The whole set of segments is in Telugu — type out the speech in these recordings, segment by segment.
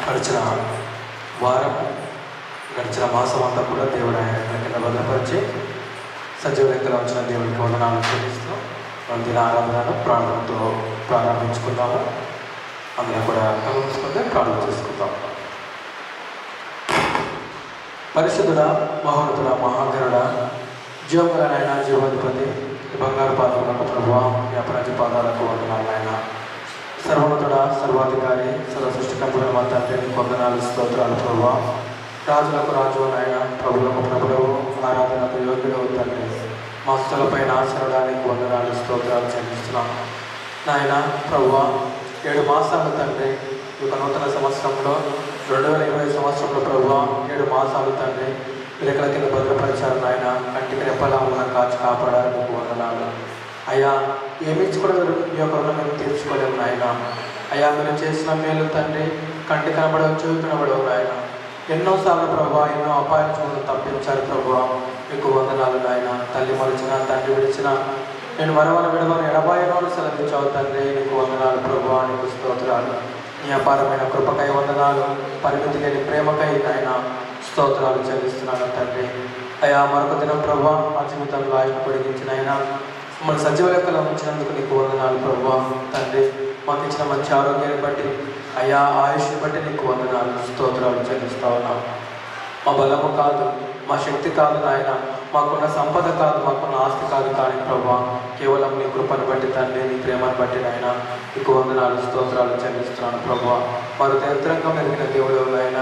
గడిచిన వారం గడిచిన మాసం అంతా కూడా దేవుడు ఆయన కింద భద్రపరిచి సజీవ లెక్కలో వచ్చిన దేవుడికి వందనాలు చెల్లిస్తూ మన దిన ఆరాధనను ప్రార్థనతో ప్రారంభించుకుందాము. అందరూ కూడా గమనించుకుంటే ప్రార్థన చేసుకుందాం. పరిశుద్ధుడ, మహోన్నతుడ, మహాగరుడ, జీవగలనైనా జీవాధిపతి, బంగారు పాదములకు ప్రభువా, వ్యాపరాజ పాదాలకు వందనాలు నాయన. సర్వోన్నతుడ, సర్వాధికారి, సర్వ సృష్టికర్తమైన మా తండ్రి నీకు వందనాలు, స్తోత్రాలు ప్రభువా. రాజులకు రాజు నాయన, ప్రభులకు ప్రభువు, ఆరాధనకు యోగ్యుడవు తండ్రి. మా స్థలపై ఆచరణడానికి వందనాలు, స్తోత్రాలు చెల్లిస్తున్నాం నాయన. ప్రభువా, 7 మాసాలు తండ్రి, ఈ యొక్క నూతన సంవత్సరంలో 2020 సంవత్సరంలో ప్రభువా 7 మాసాలు తండ్రి రెక్కల కింద భద్రపరిచారు నాయన. కంటికి రెప్పలా ఉన్న కాచి కాపాడారు, నీకు వందనాలు అయ్యా. ఏమిచ్చి కూడా మీ యొక్క రుణం మేము తీర్చుకోలేము నాయన. అయ్యా, మీరు చేసిన మేలు తండ్రి కంటి కనబడవు, చెవి కనబడవు నాయన. ఎన్నోసార్లు ప్రభావ ఎన్నో అపాయించుకుని తప్పించారు ప్రభువా, మీకు వందనాలు నాయన. తల్లి మరిచిన, తండ్రి విడిచిన, నేను మరవన విడవను ఎడబాయనోడు సెలవించావు తండ్రి, నీకు వందనాలు ప్రభువా, నీకు స్తోత్రాలు. నీ అపారమైన కృపకై వందనాలు, పరిమితి లేని ప్రేమకై నాయన స్తోత్రాలు చెల్లిస్తున్నాను తండ్రి. అయ్యా, మరొక దినం ప్రభువా మా జీవితంలో ఆయన పొడిగించిన ఆయన మమ్మల్ని సజీవ లెక్కలో ఉంచినందుకు నీకు వందనాలు ప్రభువా తండ్రి. మాకు ఇచ్చిన మంచి ఆరోగ్యాన్ని బట్టి అయ్యా, ఆయుష్ని బట్టి నీకు వందనాలు, స్తోత్రాలు చెల్లిస్తా ఉన్నాం. మా బలము కాదు, మా శక్తి కాదు నాయన, మాకున్న సంపద కాదు, మాకున్న ఆస్తి కాదు, కానీ ప్రభువా కేవలం నీ కృపను బట్టి తండ్రి, నీ ప్రేమను బట్టి నాయన నీకు వందనాలు, స్తోత్రాలు చెల్లిస్తున్నాను ప్రభువా. మరొక యంత్రంగా ఎదిగిన దేవుడు నాయన.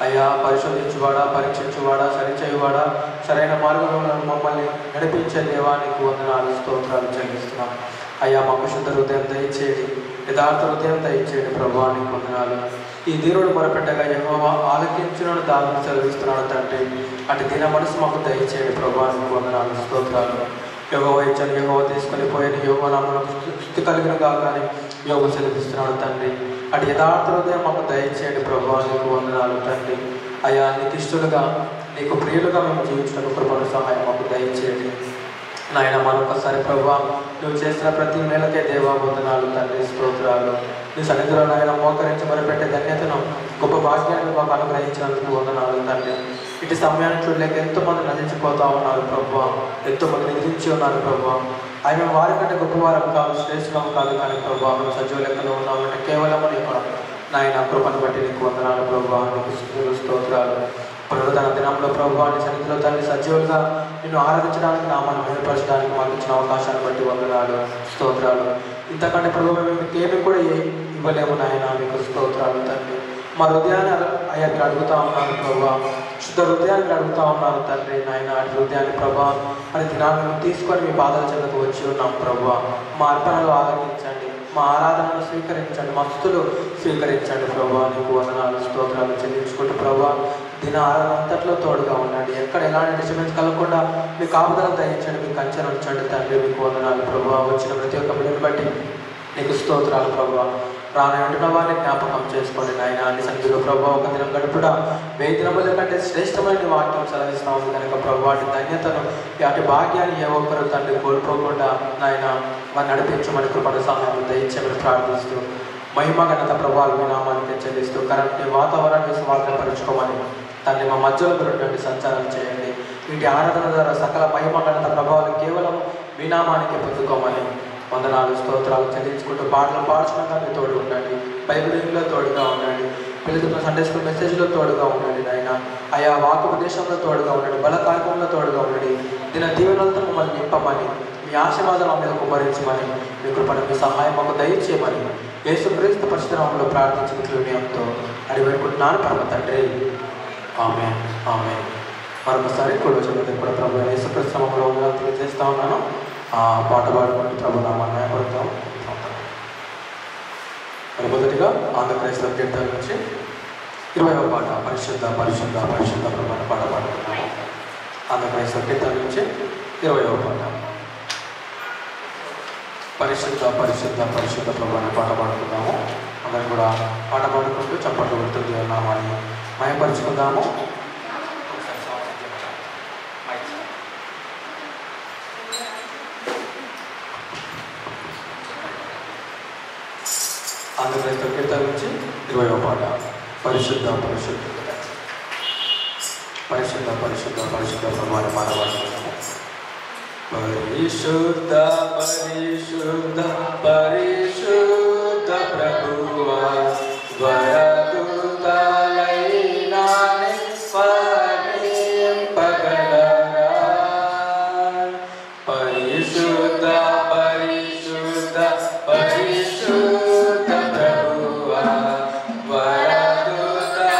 అయ్యా, పరిశోధించువాడా, పరీక్షించువాడా, సరిచేయువాడా, సరైన మార్గంలో మమ్మల్ని నడిపించే దేవా నీకు వందనాలు, స్తోత్రాలు చెల్లిస్తున్నాం అయ్యా. మాకు శుద్ధ హృదయం దయచేయండి, యథార్థ హృదయం దయచేయండి ప్రభువా, నీకు వందనాలు. ఈ దీనుడు మొరపెట్టగా యెహోవా ఆలకించునని దావీదు సెలవిస్తున్నాడు తండ్రి. అటు దీన మనసు మాకు దయచేయండి ప్రభువా, నీకు వందనాలు, స్తోత్రాలు. యెహోవా ఇచ్చని యెహోవా తీసుకొని పోయిన యెహోవా నామమునకు స్తుతి కలుగును గాక అని యెహోవా సెలవిస్తున్నాడు తండ్రి. అటు యథార్థ హృదయం మాకు దయచేయండి ప్రభువా, నీకు వందనాలు తండ్రి. అయ్యా, నీకు ఇష్టలుగా నీకు ప్రియులుగా మేము జీవించడానికి కృపను సహాయం మాకు దయచేయండి నాయన. మరొకసారి ప్రభువా నువ్వు చేసిన ప్రతి మేలకే దేవా వందనాలు తండ్రి, స్తోత్రాలు. నీ సన్నిధిలో నాయన మోకరించి మరిపెట్టే ధన్యతను, గొప్ప భాగ్యాన్ని మాకు అనుగ్రహించినందుకు వందనాలు తండ్రి. ఇటు సమయాన్ని చూడలేక ఎంతోమంది నశించిపోతా ఉన్నారు ప్రభువా, ఎంతోమంది నిద్రించి ఉన్నారు ప్రభువా. ఆయన వారి కంటే గొప్పవారం కాదు, శ్రేష్ఠం కాదు, కానీ ప్రభువా మేము సజీవ లెక్కలో ఉన్నామంటే కేవలం నాయన కృపను బట్టి నీకు వందనాలు ప్రభువా, నీకు స్తోత్రాలు. పునరుద్ధరణ దినంలో ప్రభువా నీ సన్నిధిలో తండ్రి సజీవులుగా నిన్ను ఆరాధించడానికి, నామాన్ని మెరుగుపరచడానికి మాకు ఇచ్చిన అవకాశాన్ని బట్టి వందనాలు, స్తోత్రాలు. ఇంతకంటే ప్రభువా మేము ఏమి కూడా ఇవ్వలేము నాయన, మీకు స్తోత్రాలు తండ్రి. మా హృదయాన్ని అయ్యా మీరు అడుగుతా ఉన్నారు ప్రభువా, శుద్ధ హృదయాన్ని అడుగుతా ఉన్నారు తండ్రి నాయన. అటు హృదయాన్ని ప్రభువా మరి దినాన్ని తీసుకొని మీ పాదాల చెంతకు వచ్చి ఉన్నాం ప్రభువా. మా అర్పణలు ఆలకించండి, మా ఆరాధనను స్వీకరించండి, మా స్తుతులు స్వీకరించండి ప్రభువా, నీకు వందనాలు, స్తోత్రాలు చెల్లించుకుంటూ ప్రభువా దిన ఆరాధన అంతట్లో తోడుగా ఉండండి. ఎక్కడ ఎలాంటి డిస్టర్బెన్స్ కలగకుండా మీ కాపుదల దయించండి, మీ కంచెను ఉంచండి తండ్రి, మీకు వందనాలు ప్రభువా. వచ్చిన ప్రతి ఒక్క బిడ్డను బట్టి నీకు స్తోత్రాలు ప్రభువా. రాని ఉంటున్న వారిని జ్ఞాపకం చేసుకోండి నాయన. అన్ని సన్నిధిలో ప్రభు ఒక దినం గడుపుట 1000 దినముల కంటే శ్రేష్టమైన వాక్యం సెలవిస్తా ఉంది కనుక ప్రభు వాటి ధన్యతను వాటి భాగ్యాన్ని ఏ ఒక్కరు తండ్రి కోల్పోకుండా నాయన వారిని నడిపించమని కృపణ సహాయం దయచేయమని ప్రార్థిస్తూ మహిమ ఘనత ప్రభావం మీ నామానికి చెల్లిస్తూ కరెంట్ని వాతావరణాన్ని స్వాధీనపరచుకోమని తండ్రి మా మధ్యలో ఉన్నటువంటి సంచారం చేయండి. వీటి ఆరాధన ద్వారా సకల మహిమ ఘనత ప్రభావాలు కేవలం మీ నామానికి పొందుకోమని వందనాలు స్తోత్రాలు చెల్లించుకుంటూ పాటలు పాడుచున్న మీ తోడు ఉండండి. బైబిల్లో తోడుగా ఉండండి. పిల్లలతో సండే స్కూల్ మెసేజ్లో తోడుగా ఉండండి నాయన. ఆయా వాకోపదేశంలో తోడుగా ఉండండి. బల కార్యక్రమంలో తోడుగా ఉండండి. దిన దీవెనలతో మమ్మల్ని నింపమని మీ ఆశీర్వాదాలు మా మీద కుమరించమని మీ కృపణ మీ సహాయం మాకు దయచేయమని యేసుక్రీస్తు పరిశుద్ధ నామములో ప్రార్థించిన వినయంతో అడిగి వేడుకుంటున్నాను పరమ తండ్రి. ఆమేన్ ఆమేన్. మరొకసారి కూడవచ్చిన కూడా ప్రభు యేసుక్రీస్తు నామములో వందనాలు తెలియజేస్తా ఉన్నాను. పాట పాడుకుంటూ ప్రభు నామాన్ని మహిమపరుద్దాం. మరి మొదటిగా ఆంధ్రప్రదేశ్లో కీర్తన నుంచి 20వ పాట పరిశుద్ధ పరిశుద్ధ పరిశుద్ధ ప్రభు అనే పాట పాడుకుంటున్నాము. ఆంధ్రప్రదేశ్లో కీర్తన నుంచి 20వ పాట పరిశుద్ధ పరిశుద్ధ పరిశుద్ధ ప్రభు అనే పాట పాడుకుందాము. అందరం కూడా పాట పాడుకుంటూ చప్పట్లు కొడుతుంది నామాన్ని మహిమపరుచుకుందాము. ఆంధ్రప్రదేశ్లో కీర్తన నుంచి 20వ పాట పరిశుద్ధ పరిశుద్ధ పరిశుద్ధ పరిశుద్ధ పరిశుద్ధ ప్రభు అనే పాట పాడుకుందాము. పరిశుద్ధ పరిశుద్ధ పరిశుద్ధ ప్రభువా వరదూతలైనా స్మరింపగలరా. పరిశుద్ధ పరిశుద్ధ పరిశుద్ధ ప్రభువా వరదూతలైనా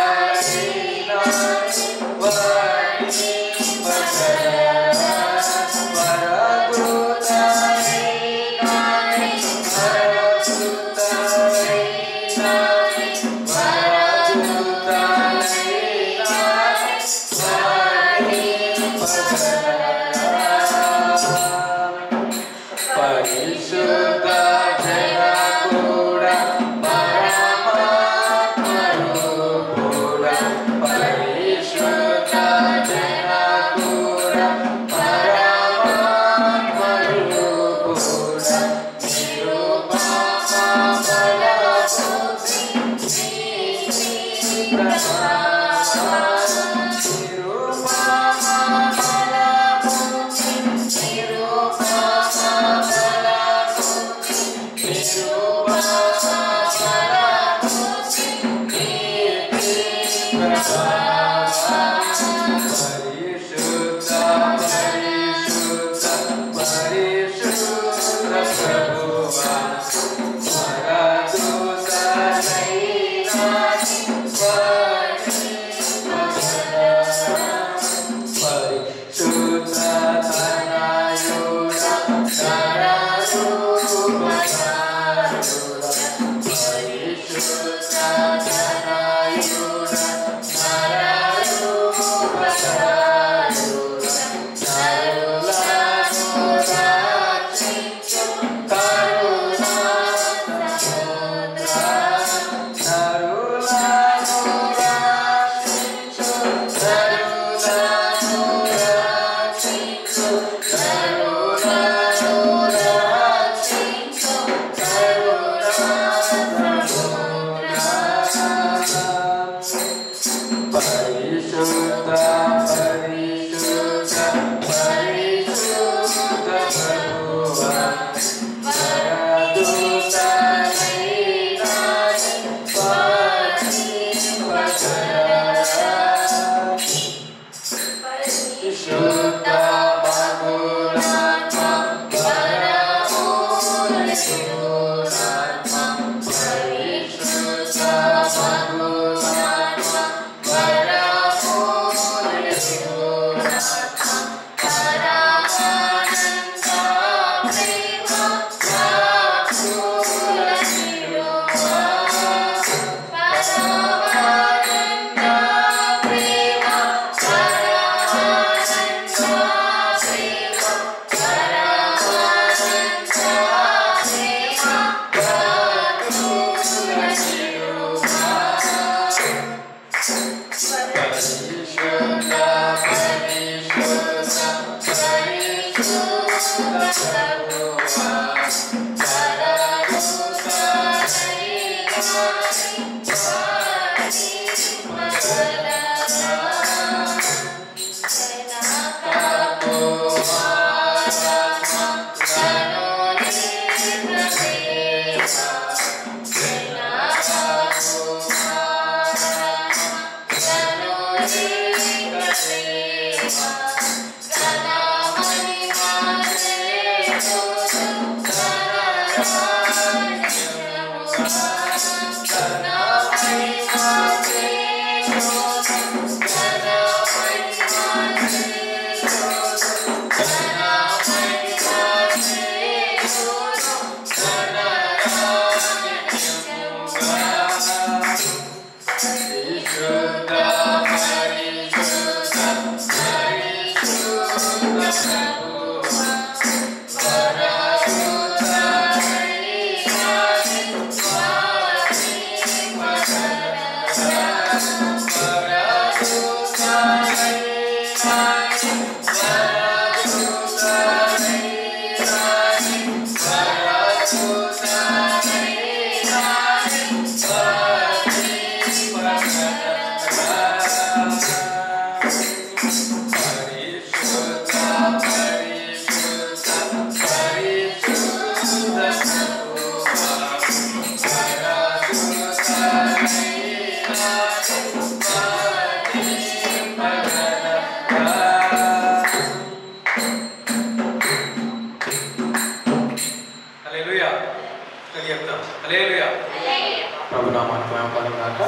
ప్రభునామానికి మహిమ గాక.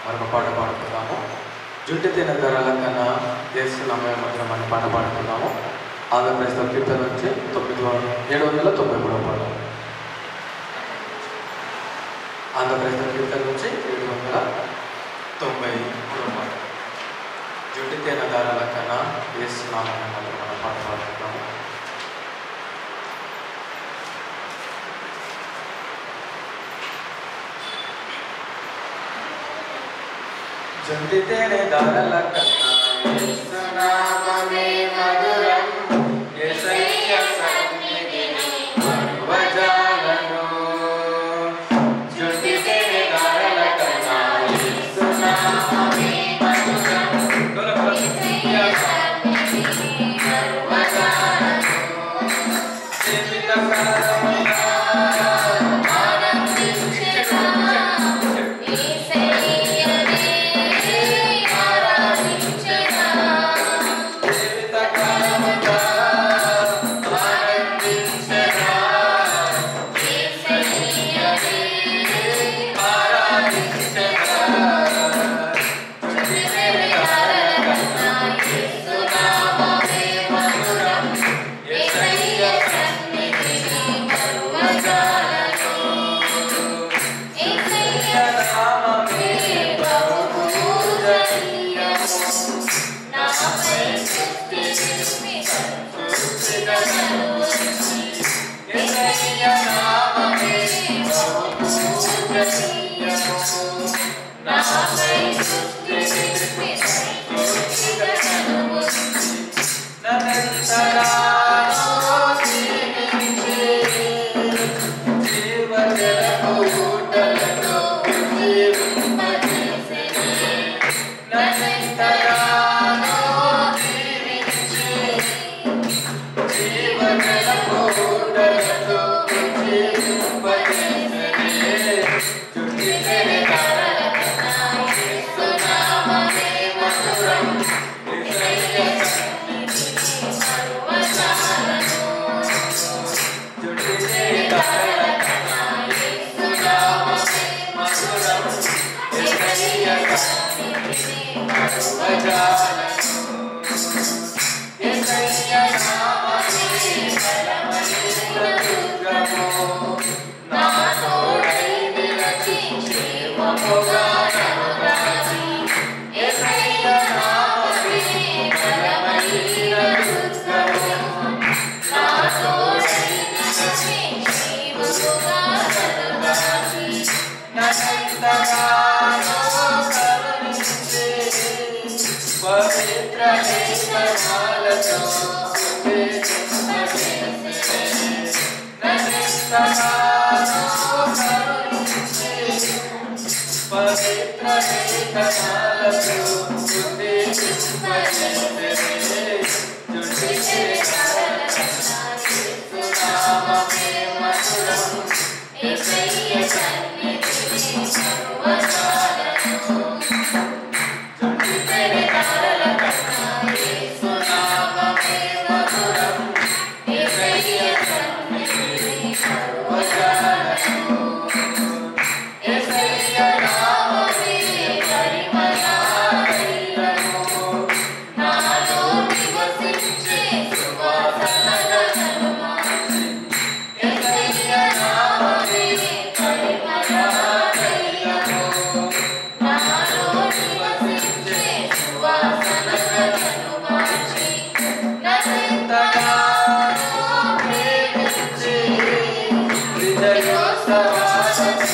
మరొక పాట పాడుతున్నాము. జుట్టు తిన ధరల కన్నా చేస్తున్నాము మన పాట పాడుతున్నాము. ఆంధ్రప్రదేశ్ కీర్తన నుంచి 793 పాట. ఆంధ్రప్రదేశ్ కీర్తన నుంచి 793 పాట. జుట్టు తిన ధరల కన్నా చేస్తున్నాము మన పాట పాడుతున్నాము. జుంటి తేనె ధారల కన్నా యేసునామమే మధురం, యేసయ్య సన్నిధిని మరువజాలను. జుంటి తేనె ధారల కన్నా యేసునామమే మధురం, యేసయ్య సన్నిధిని మరువజాలను. జీవితకాలమంతా పవిత్ర లేఖనాలతో ఉద్దీపింపజేసెనే జుడిసే నామమే మధురం యేసయ్య సన్నిధిని సర్వకాలము జుడిసే తారల కన్నా యేసు నామమే మధురం యేసయ్య సన్నిధిని సర్వకాలము యేసయ్య నామమే పరిమళతైలము నాలో నివసించే సువాసనల నలుమాసి యేసయ్య నామమే పరిమళతైలము నాలో నివసించే సువాసనల నలుమాసి నన్నెంతగానో ప్రేమించి హృదయోత్సవాలతో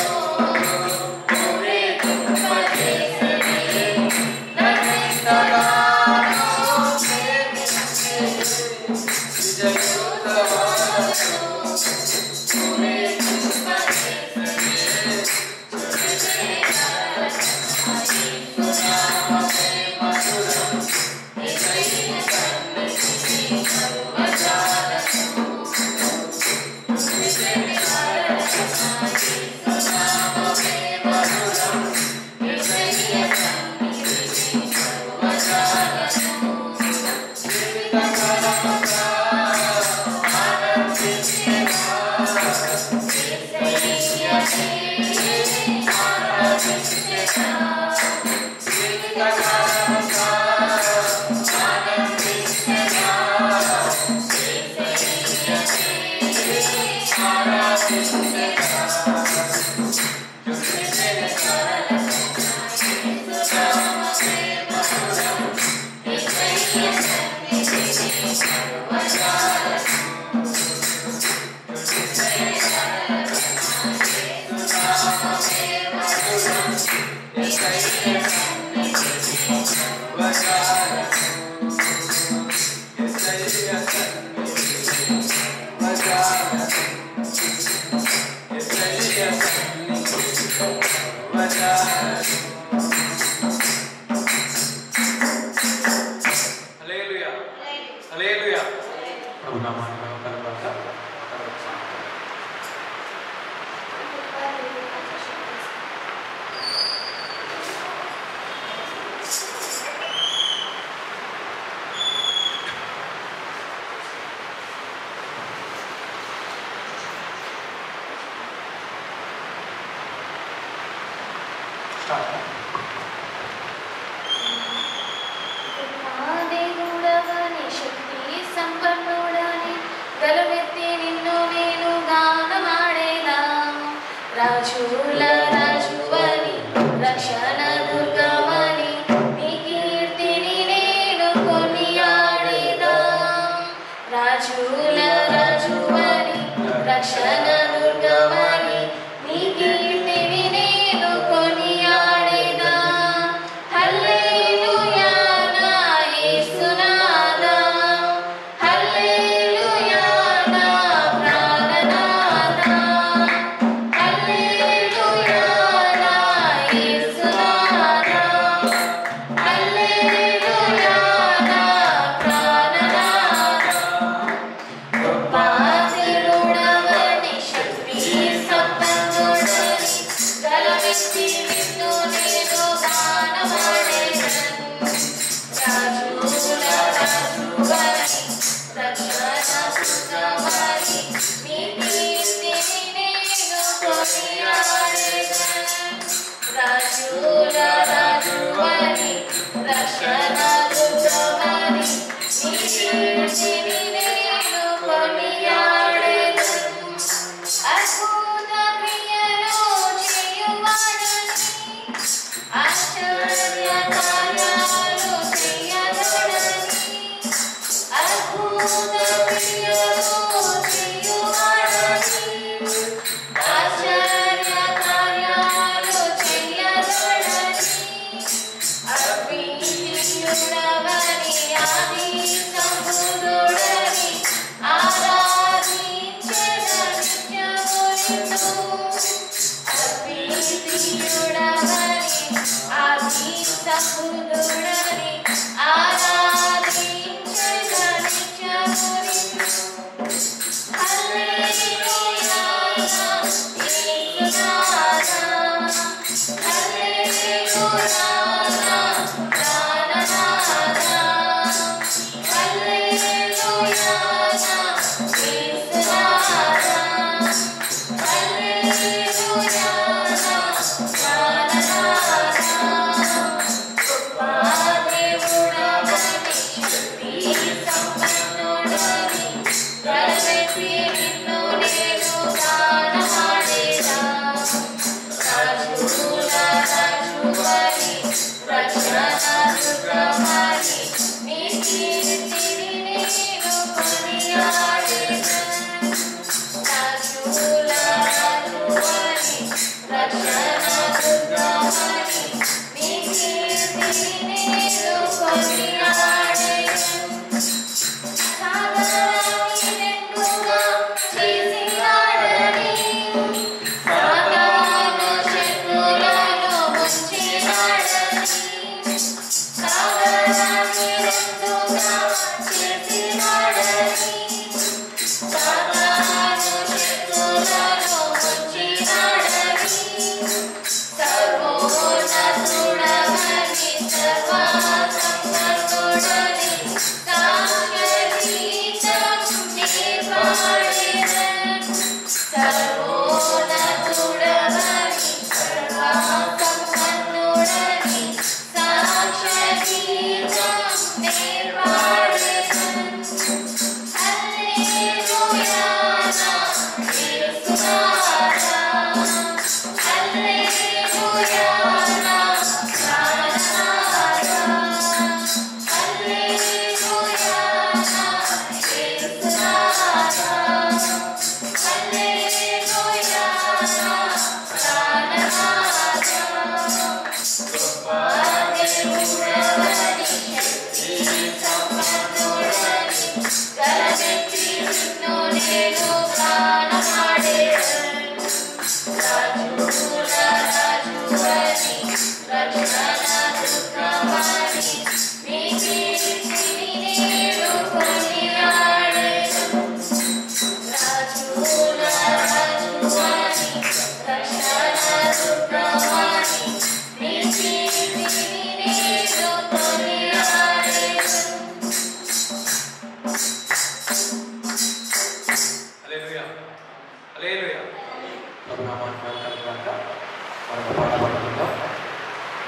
Amen.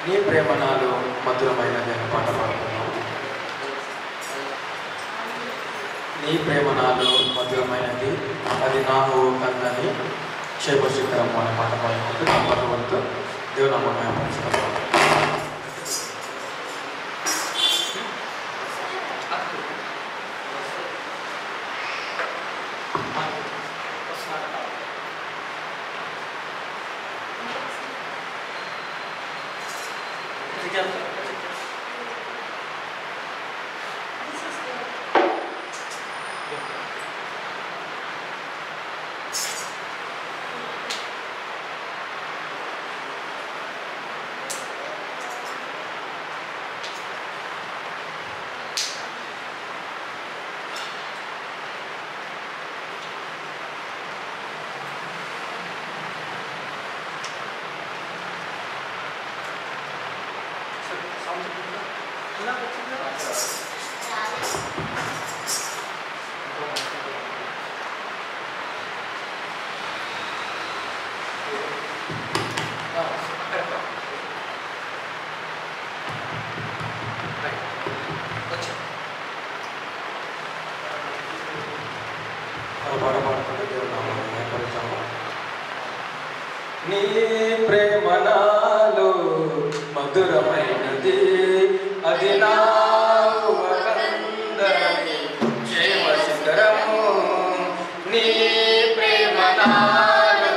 నీ ప్రేమ నాలో మధురమైనది అని పాట పాడుతున్నాము. నీ ప్రేమ నాలో మధురమైనది, అది నా కందని క్షేమశిఖరం అనే పాట పాడుకుంటూ నా పదవులతో దేవునామం పంచుతాము. నీ ప్రేమ నాలో మధురమైనది, అది నా కందని క్షేమశిఖరము. నీ ప్రేమ నాలో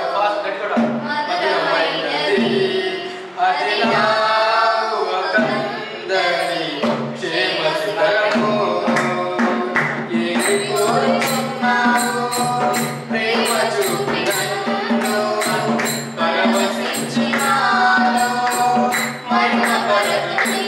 మధురమైనది, అది నా కందని క్షేమశిఖరము. ప్రేమ చూపి మరణ పరగతి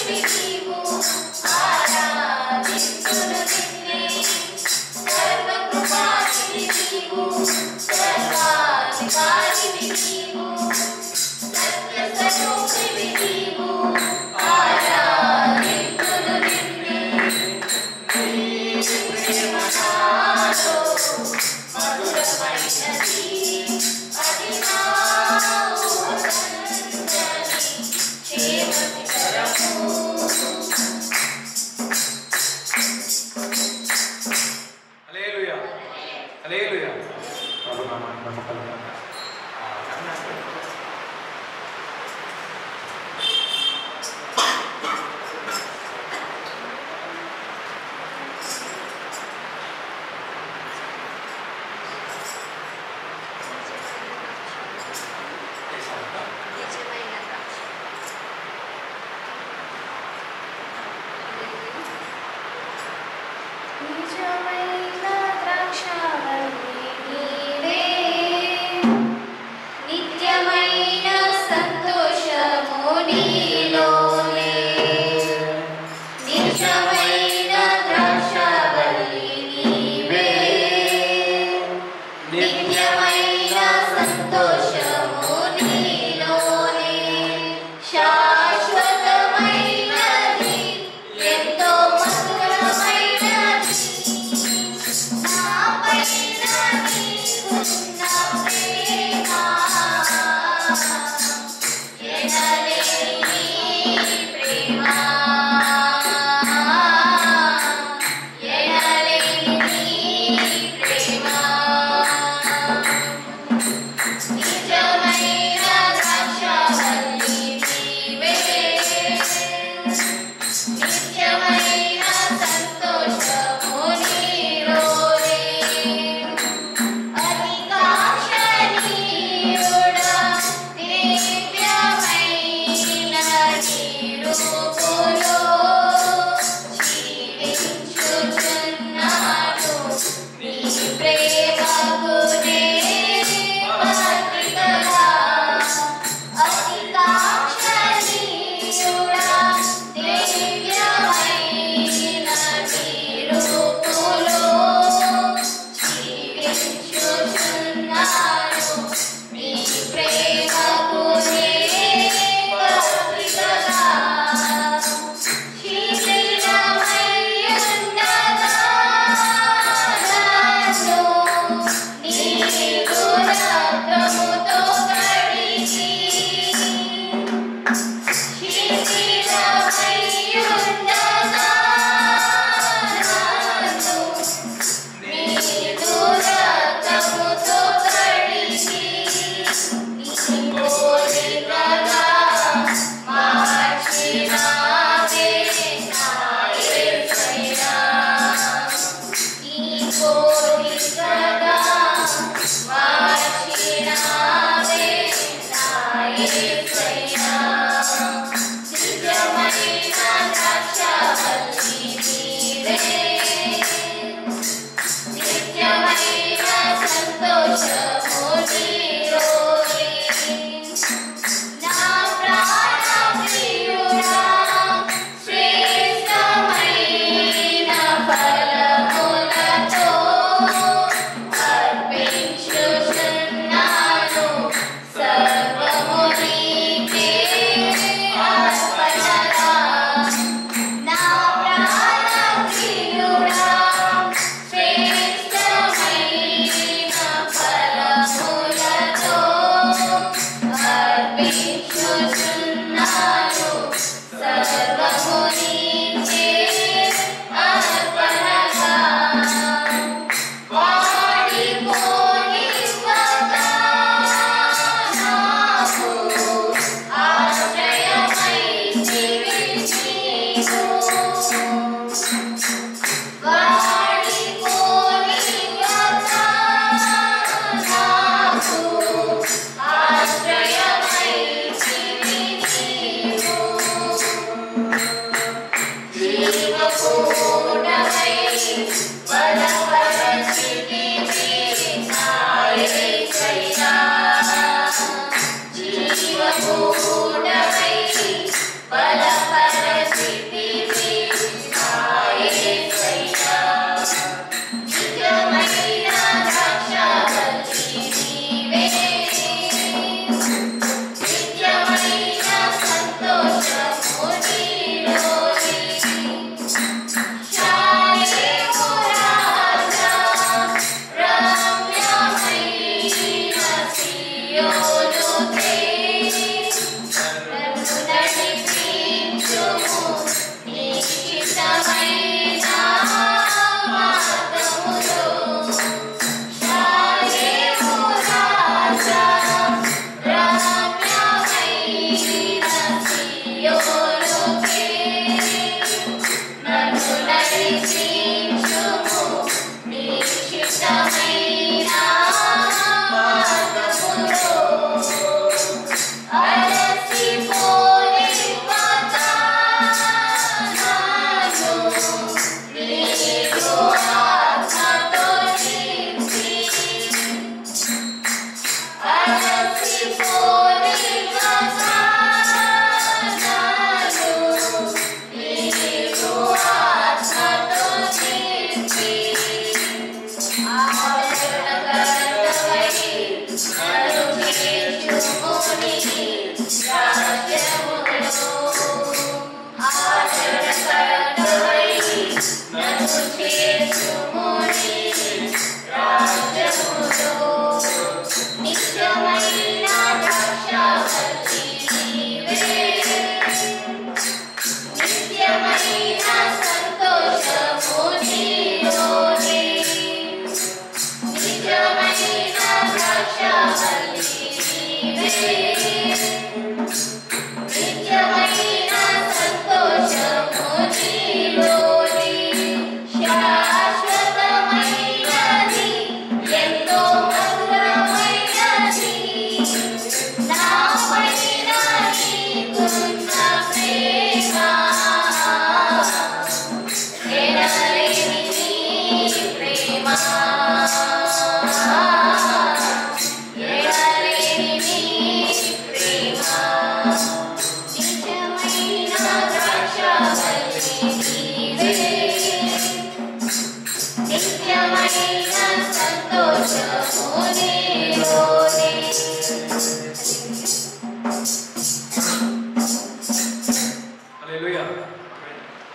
Thank you.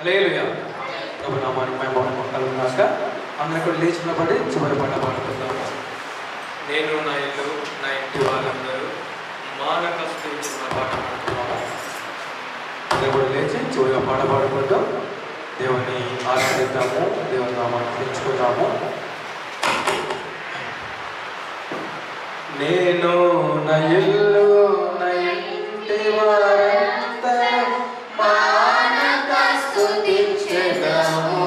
హల్లెలూయా. ప్రభు నామానికి మహిమ కలుగుగాక. అందరూ కూడా లేచి నిలబడి చివరి పాట పాడుకుందాం. నేను నా ఇల్లు నా ఇంటి వాళ్ళందరూ మానక స్తుతించిన పాట పాడుతున్నాము. అందరూ కూడా లేచి చివరిగా పాట పాడుకుంటాం. దేవుని ఆరాధిద్దాము, దేవుని నామాన్ని పెంచుకుందాము. నేను నా ఇల్లు నా ఇంటి వారందరూ మానక స్తుతించెదము.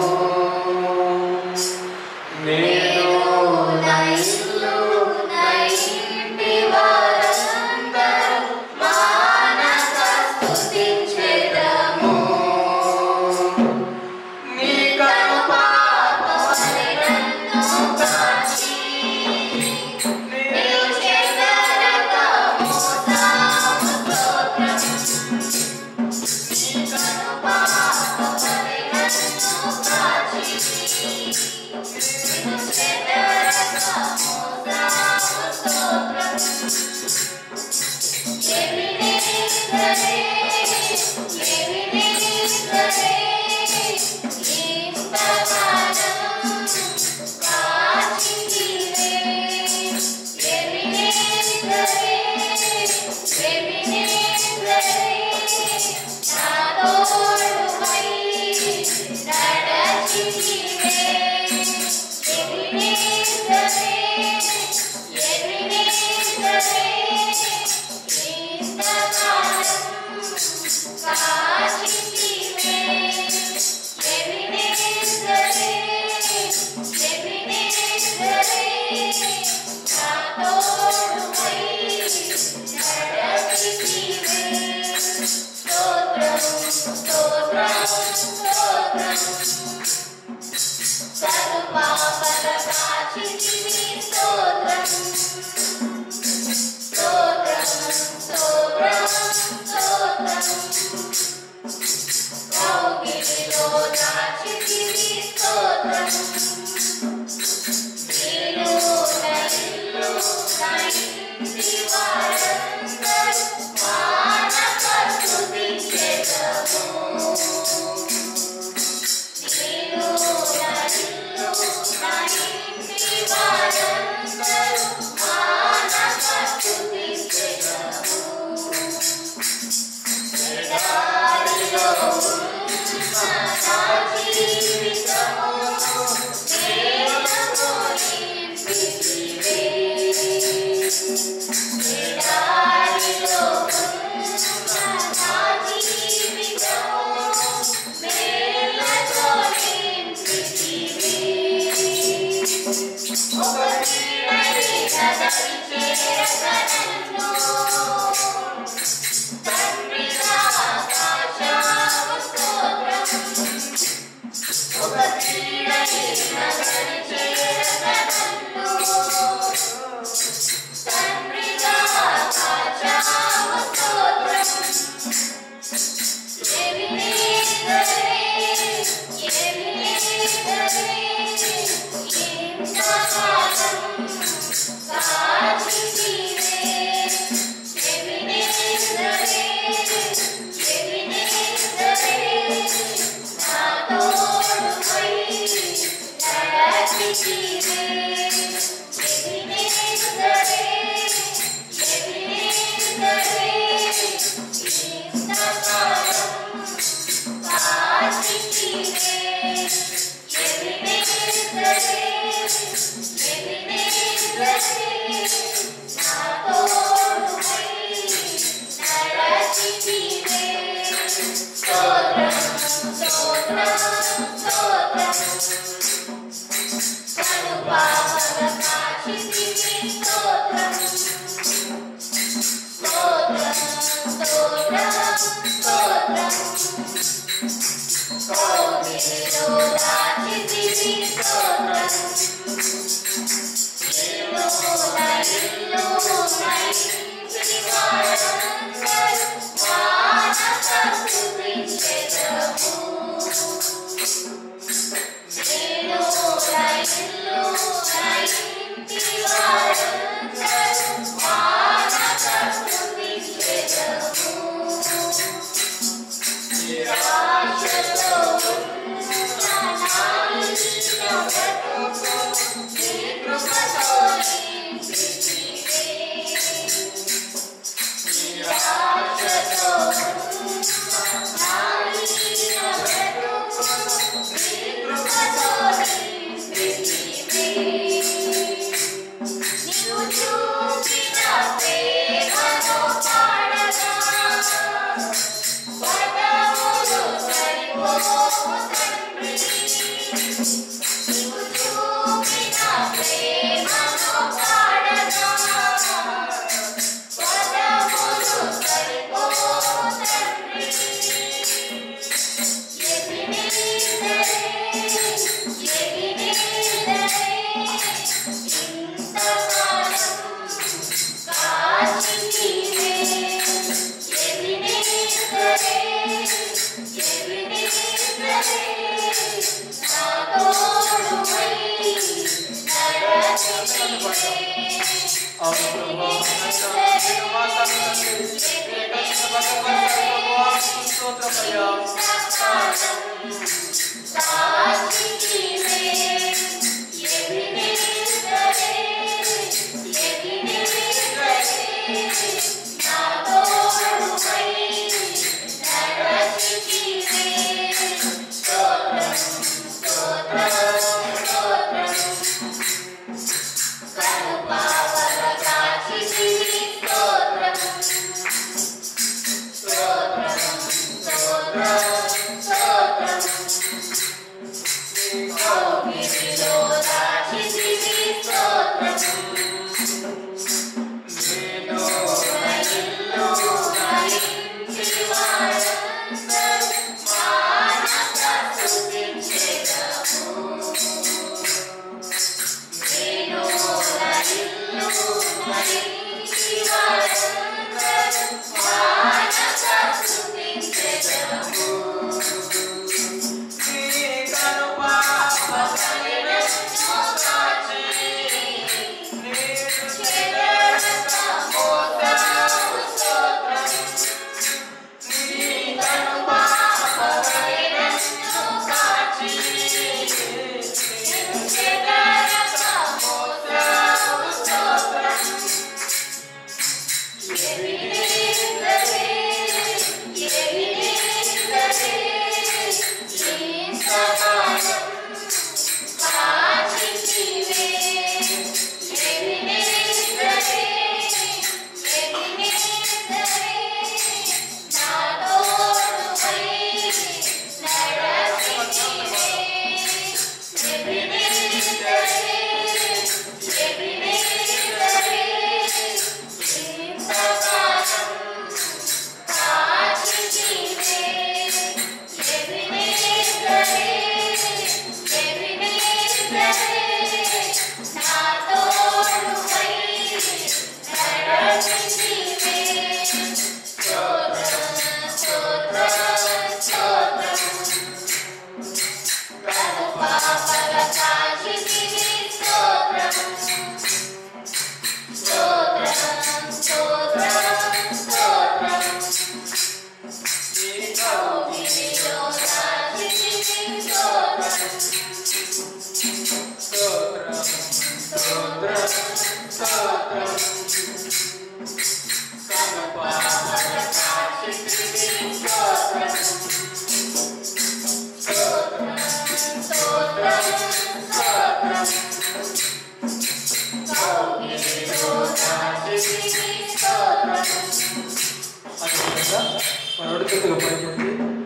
నేను నా ఇల్లు నా ఇంటి వారందరూ మానక స్తుతించెదము. నీ కను పాపములను నన్ను కాచి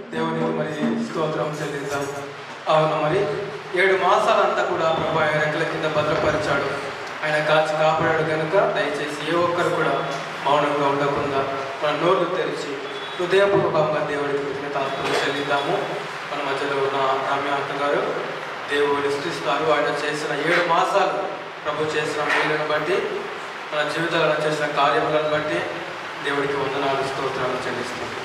దేవునికి మరి స్తోత్రం చెల్లిద్దాం. అవును, మరి 7 మాసాలంతా కూడా ప్రభు ఆయన రెక్కల కింద భద్రపరిచాడు. ఆయన కాచి కాపాడాడు కనుక దయచేసి ఏ ఒక్కరు కూడా మౌనంగా ఉండకుండా మన నోరు తెరిచి హృదయపూర్వకంగా దేవుడికి కృతజ్ఞతాస్తుతులు చెల్లిద్దాము. మన మధ్యలో ఉన్న రమ్యాంత గారు దేవుడిని స్తుతిస్తారు. ఆయన చేసిన 7 మాసాలు ప్రభు చేసిన మేలును బట్టి, మన జీవితాలను చేసిన కార్యములను బట్టి దేవుడికి వందనాలు స్తోత్రాలు చెల్లిస్తుంది.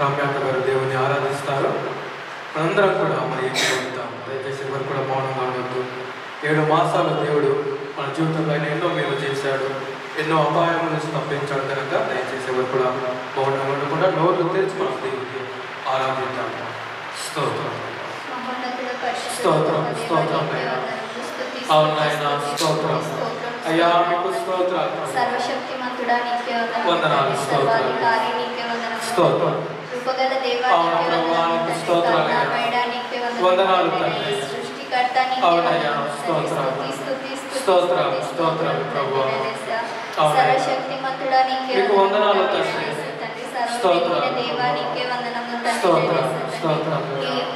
రమ్యాంత గారు దేవుని ఆరాధిస్తారు. మనందరం కూడా మరి ఏకీభవిద్దాం. దయచేసి ఎవరు కూడా మౌనంగా ఉండొద్దు. 7 మాసాలు దేవుడు మన జీవితంలో ఎన్నో మేలు చేశాడు, ఎన్నో అపాయం నుంచి తప్పించాడు కనుక దయచేసి ఎవరు కూడా మౌనంగా ఉండకుండా నోరు తెరిచి మనం దేవుడిని ఆరాధిద్దాం. స్తోత్రం స్తోత్రం స్తోత్రం అవునాయన స్తోత్రం అయ్యా మీకు స్తోత్రాలు. సర్వశక్తిమంతుడా నీకే వందనాలు. సర్వాధికారి నీకే వందనాలు. స్తోత్రం కృపగల దేవా అవును ప్రభువా నీకు స్తోత్రాలు. నీకే వందనాలు తండ్రి. సృష్టికర్త నీకే అవునయ్యా స్తోత్రం స్తోత్రం స్తోత్రం ప్రభువా. సర్వశక్తిమంతుడా నీకే నీకు వందనాలు తండ్రి. స్తోత్రం దేవా నీకే వందనములు స్తోత్రం తండ్రి. స్తోత్రం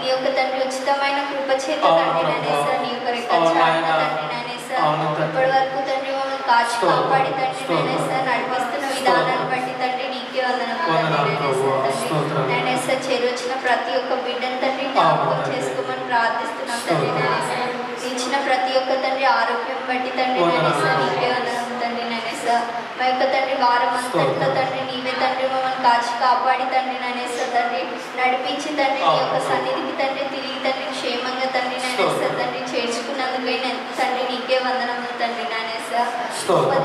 నీ యొక్క తండ్రి ఉచితమైన కృప చేత తండ్రి నానేస నీ యొక్క రెక్కల చాటున తండ్రి నానేస ఇప్పటి వరకు తండ్రి మమ్మల్ని కాచి కాపాడి తండ్రి నానేస నడిపిస్తున్న విధానాన్ని బట్టి తండ్రి నీకే వందనములు నానేస చేరొచ్చిన ప్రతి ఒక్క బిడ్డను తండ్రి జ్ఞాపకం చేసుకోమని ప్రార్థిస్తున్నాం తండ్రి నానేస ఇచ్చిన ప్రతి ఒక్క తండ్రి ఆరోగ్యం బట్టి తండ్రి నానేస నీకే వందనములు తండ్రి నానేస మా యొక్క తండ్రి వారం అంతట్లో తండ్రి నీవే తండ్రి మమ్మల్ని కాచి కాపాడి తండ్రి నానేస తండ్రి నడిపించి తండ్రి నీ యొక్క సన్నిధికి తండ్రి తిరిగి తండ్రి క్షేమంగా తండ్రి నానేస తండ్రి చేర్చుకున్నందుకైనా తండ్రి నీకే వందనములు తండ్రి నానేస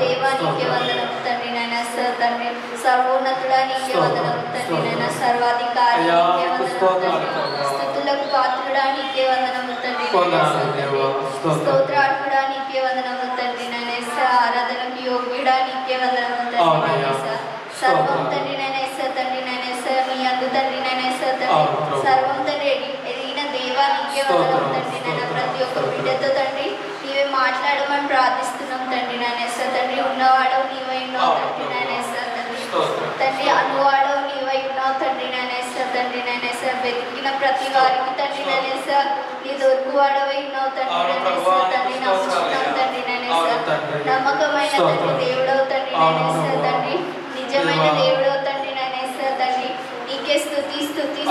దేవా నీకే వందనములు తండ్రి నానేస తండ్రి సర్వోన్నతుడా నీకే వందనములు తండ్రి నాయన సర్వాధికారి నీకే వందనములు స్తుతులకు పాత్రుడా నీకే వందనములు తండ్రి స్తోత్రార్హుడా నీకే వందనములు తండ్రి నానేస ఆరాధనకు యోగ్యుడా నీకే వందనములు తండ్రి నానేస సర్వం తండ్రి నానేస తండ్రి నానేస నీ అందు తండ్రి నానేస తండ్రి సర్వం తండ్రి ఎరిగిన దేవా నీకే వందనములు తండ్రి నాయన ప్రతి ఒక్క బిడ్డతో తండ్రి నీవే మాట్లాడమని ప్రార్థిస్తున్నాం తండ్రి నానేస తండ్రి ఉన్నవాడవు నీవై ఉన్నావు తండ్రి నానేస తండ్రి అనువాడవు నీవై ఉన్నావు తండ్రి నానేస తండ్రి నానేస వెతికిన ప్రతి వారికి తండ్రి నానేస నీ దొరుకువాడవై ఉన్నావు తండ్రి నానేస తండ్రి నమ్ముచున్నాం తండ్రి నానేస నమ్మకమైన తండ్రి దేవుడవు తండ్రి నానేస తండ్రి నిజమైన దేవుడవు తండ్రి నానేస తండ్రి నీకే స్తుతి స్తుతి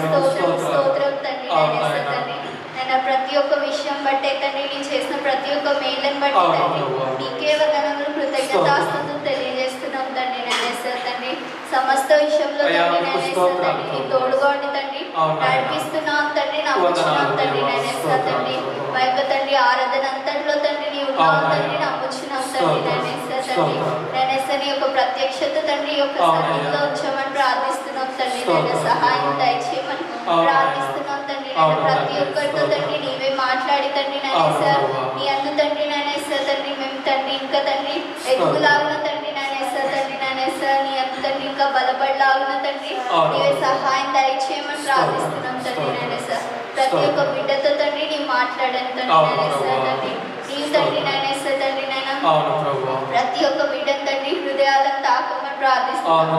స్తోత్రం స్తోత్రం తండ్రి నానేస తండ్రి నేను ప్రతి ఒక్క విషయం బట్టే తండ్రి నీ చేసిన ప్రతి ఒక్క మేలను బట్టి తండ్రి నీకే వందనములు కృతజ్ఞతాస్తుతులు తెలియజేస్తున్నాం తండ్రి నానేస తండ్రి సమస్త విషయంలో తండ్రి నానేస తండ్రి నీ తోడుగా ఉండి తండ్రి నడిపిస్తున్నాం తండ్రి నమ్ముచున్నాం తండ్రి నానేస తండ్రి మా యొక్క తండ్రి ఆరాధన అంతట్లో తండ్రి నీ ఉన్నావు తండ్రి నమ్ముచున్నాం తండ్రి నానేస తండ్రి నానేస నీ యొక్క ప్రత్యక్షత తండ్రి యొక్క సన్నిధిలో ఉంచమని ప్రార్థిస్తున్నాం తండ్రి నేను సహాయం దయచేయమని ప్రార్థిస్తున్నాం తండ్రి నేను ప్రతి ఒక్కరితో తండ్రి నీవే మాట్లాడి తండ్రి నానేస నీ అందు తండ్రి నానేస తండ్రి మేము తండ్రి ఇంకా తండ్రి ఎదుగులాగున తండ్రి నానేస తండ్రి నానేస నీ అందు తండ్రి ఇంకా బలపడలాగున తండ్రి నీవే సహాయం దయచేయమని ప్రార్థిస్తున్నాం తండ్రి నానేస ప్రతి ఒక్క బిడ్డతో తండ్రి నీ మాట్లాడని తండ్రి నానేస తండ్రి నీవు తండ్రి నానేస తండ్రి నాయన ప్రతి ఒక్క బిడ్డను తండ్రి హృదయాలను తాకమని ప్రార్థిస్తున్నాం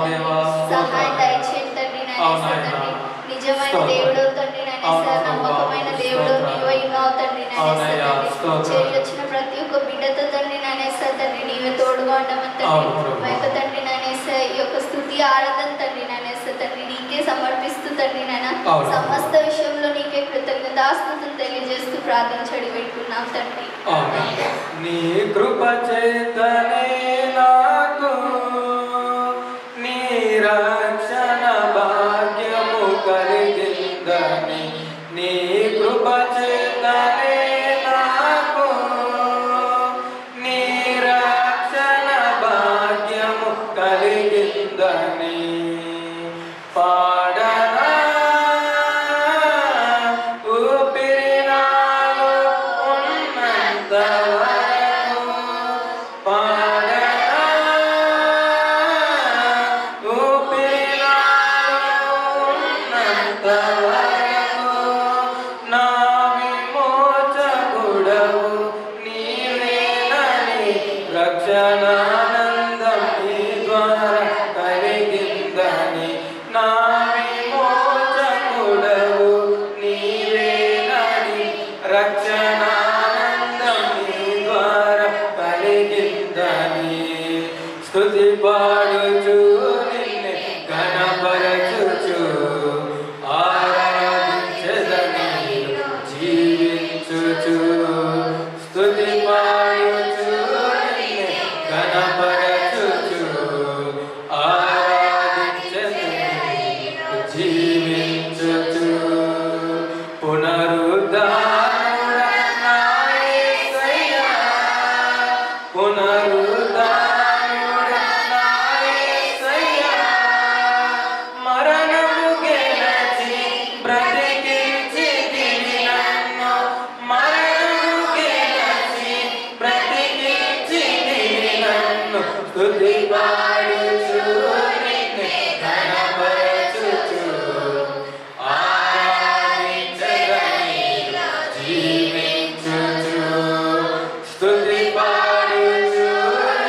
సహాయం దయచేయండి తండ్రి నానేస తండ్రి నిజమైన దేవుడు తండ్రి నానేస నమ్మకమైన దేవుడు నీవై ఉన్నావు తండ్రి నానేస తండ్రి చేరొచ్చిన ప్రతి ఒక్క బిడ్డతో తండ్రి నానేస తండ్రి నీవే తోడుగా ఉండమని తండ్రి మా యొక్క తండ్రి నానేస ఈ యొక్క స్తుతి ఆరాధన తండ్రి నానేస తండ్రి నీకే సమర్పిస్తూ తండ్రి నాయన సమస్త విషయంలో నీకే కృతజ్ఞతాస్తుతులు తెలియజేస్తూ ప్రార్థించడి పెట్టుకున్నాం తండ్రి నీ కృప చేతనే నాకు నీ రక్షణ భాగ్యము కలిగిందని నీ కృప చేతనే నాకు నీ రక్షణ భాగ్యము కలిగిందని పాడనా ఊపిరినాలో ఉన్నంత వరకు పాడనా ఊపిరినాలో ఉన్నంత వరకు నా విమోచకుడవు నీవేనని రక్షణానందం నీ ద్వారా కలిగిందని నా విమోచకుడవు నీవేనని రక్షణానందం నీ ద్వారా కలిగిందని స్తుతి పాడుచు నిన్నే ఘనపరచుచు ఆరాధించెదను జీవించుచు స్తుతి పాడుచు నిన్నే ఘనపరచుచు ఆరాధించెదను జీవించుచు పునరుద్ధానుడా నా యేసయ్యా పునరుద్ధానుడా నా యేసయ్యా మరణము గెలచి బ్రతికించితివి నన్ను మరణము గెలచి బ్రతికించితివి నన్ను స్తుతి పాడుచు నిన్నే ఘనపరచుచు ఆరాధించెదను జీవించుచు స్తుతి పాడుచు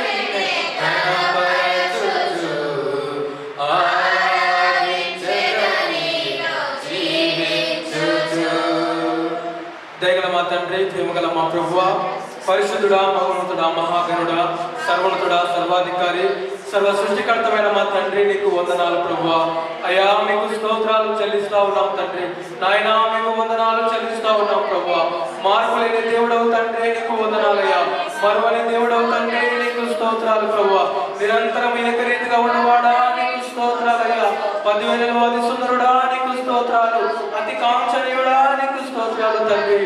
నిన్నే ఘనపరచుచు ఆరాధించెదను జీవించుచు. దయగల మా తండ్రి, ప్రేమగల మా ప్రభువా, పరిశుద్ధుడా, మహోన్నతుడా, మహాగణుడా, సర్వోన్నతుడా, సర్వాధికారి, సర్వ సృష్టికర్తమైన మా తండ్రి, నీకు వందనాలు ప్రభువా. అయ్యా మీకు స్తోత్రాలు చెల్లిస్తా ఉన్నాం తండ్రి. నాయనా మీకు వందనాలు చెల్లిస్తా ఉన్నాం ప్రభువా. మార్పు లేని దేవుడవు తండ్రి, నీకు వందనాలయ్యా. మరువని దేవుడవు తండ్రి, నీకు స్తోత్రాలు ప్రభువా. నిరంతరం ఏకరీతిగా ఉన్నవాడా, నీకు స్తోత్రాలయ్యా. 10,000 అతి సుందరుడా, నీకు స్తోత్రాలు. అతి కాంక్షణీయుడా, నీకు స్తోత్రాలు తండ్రి.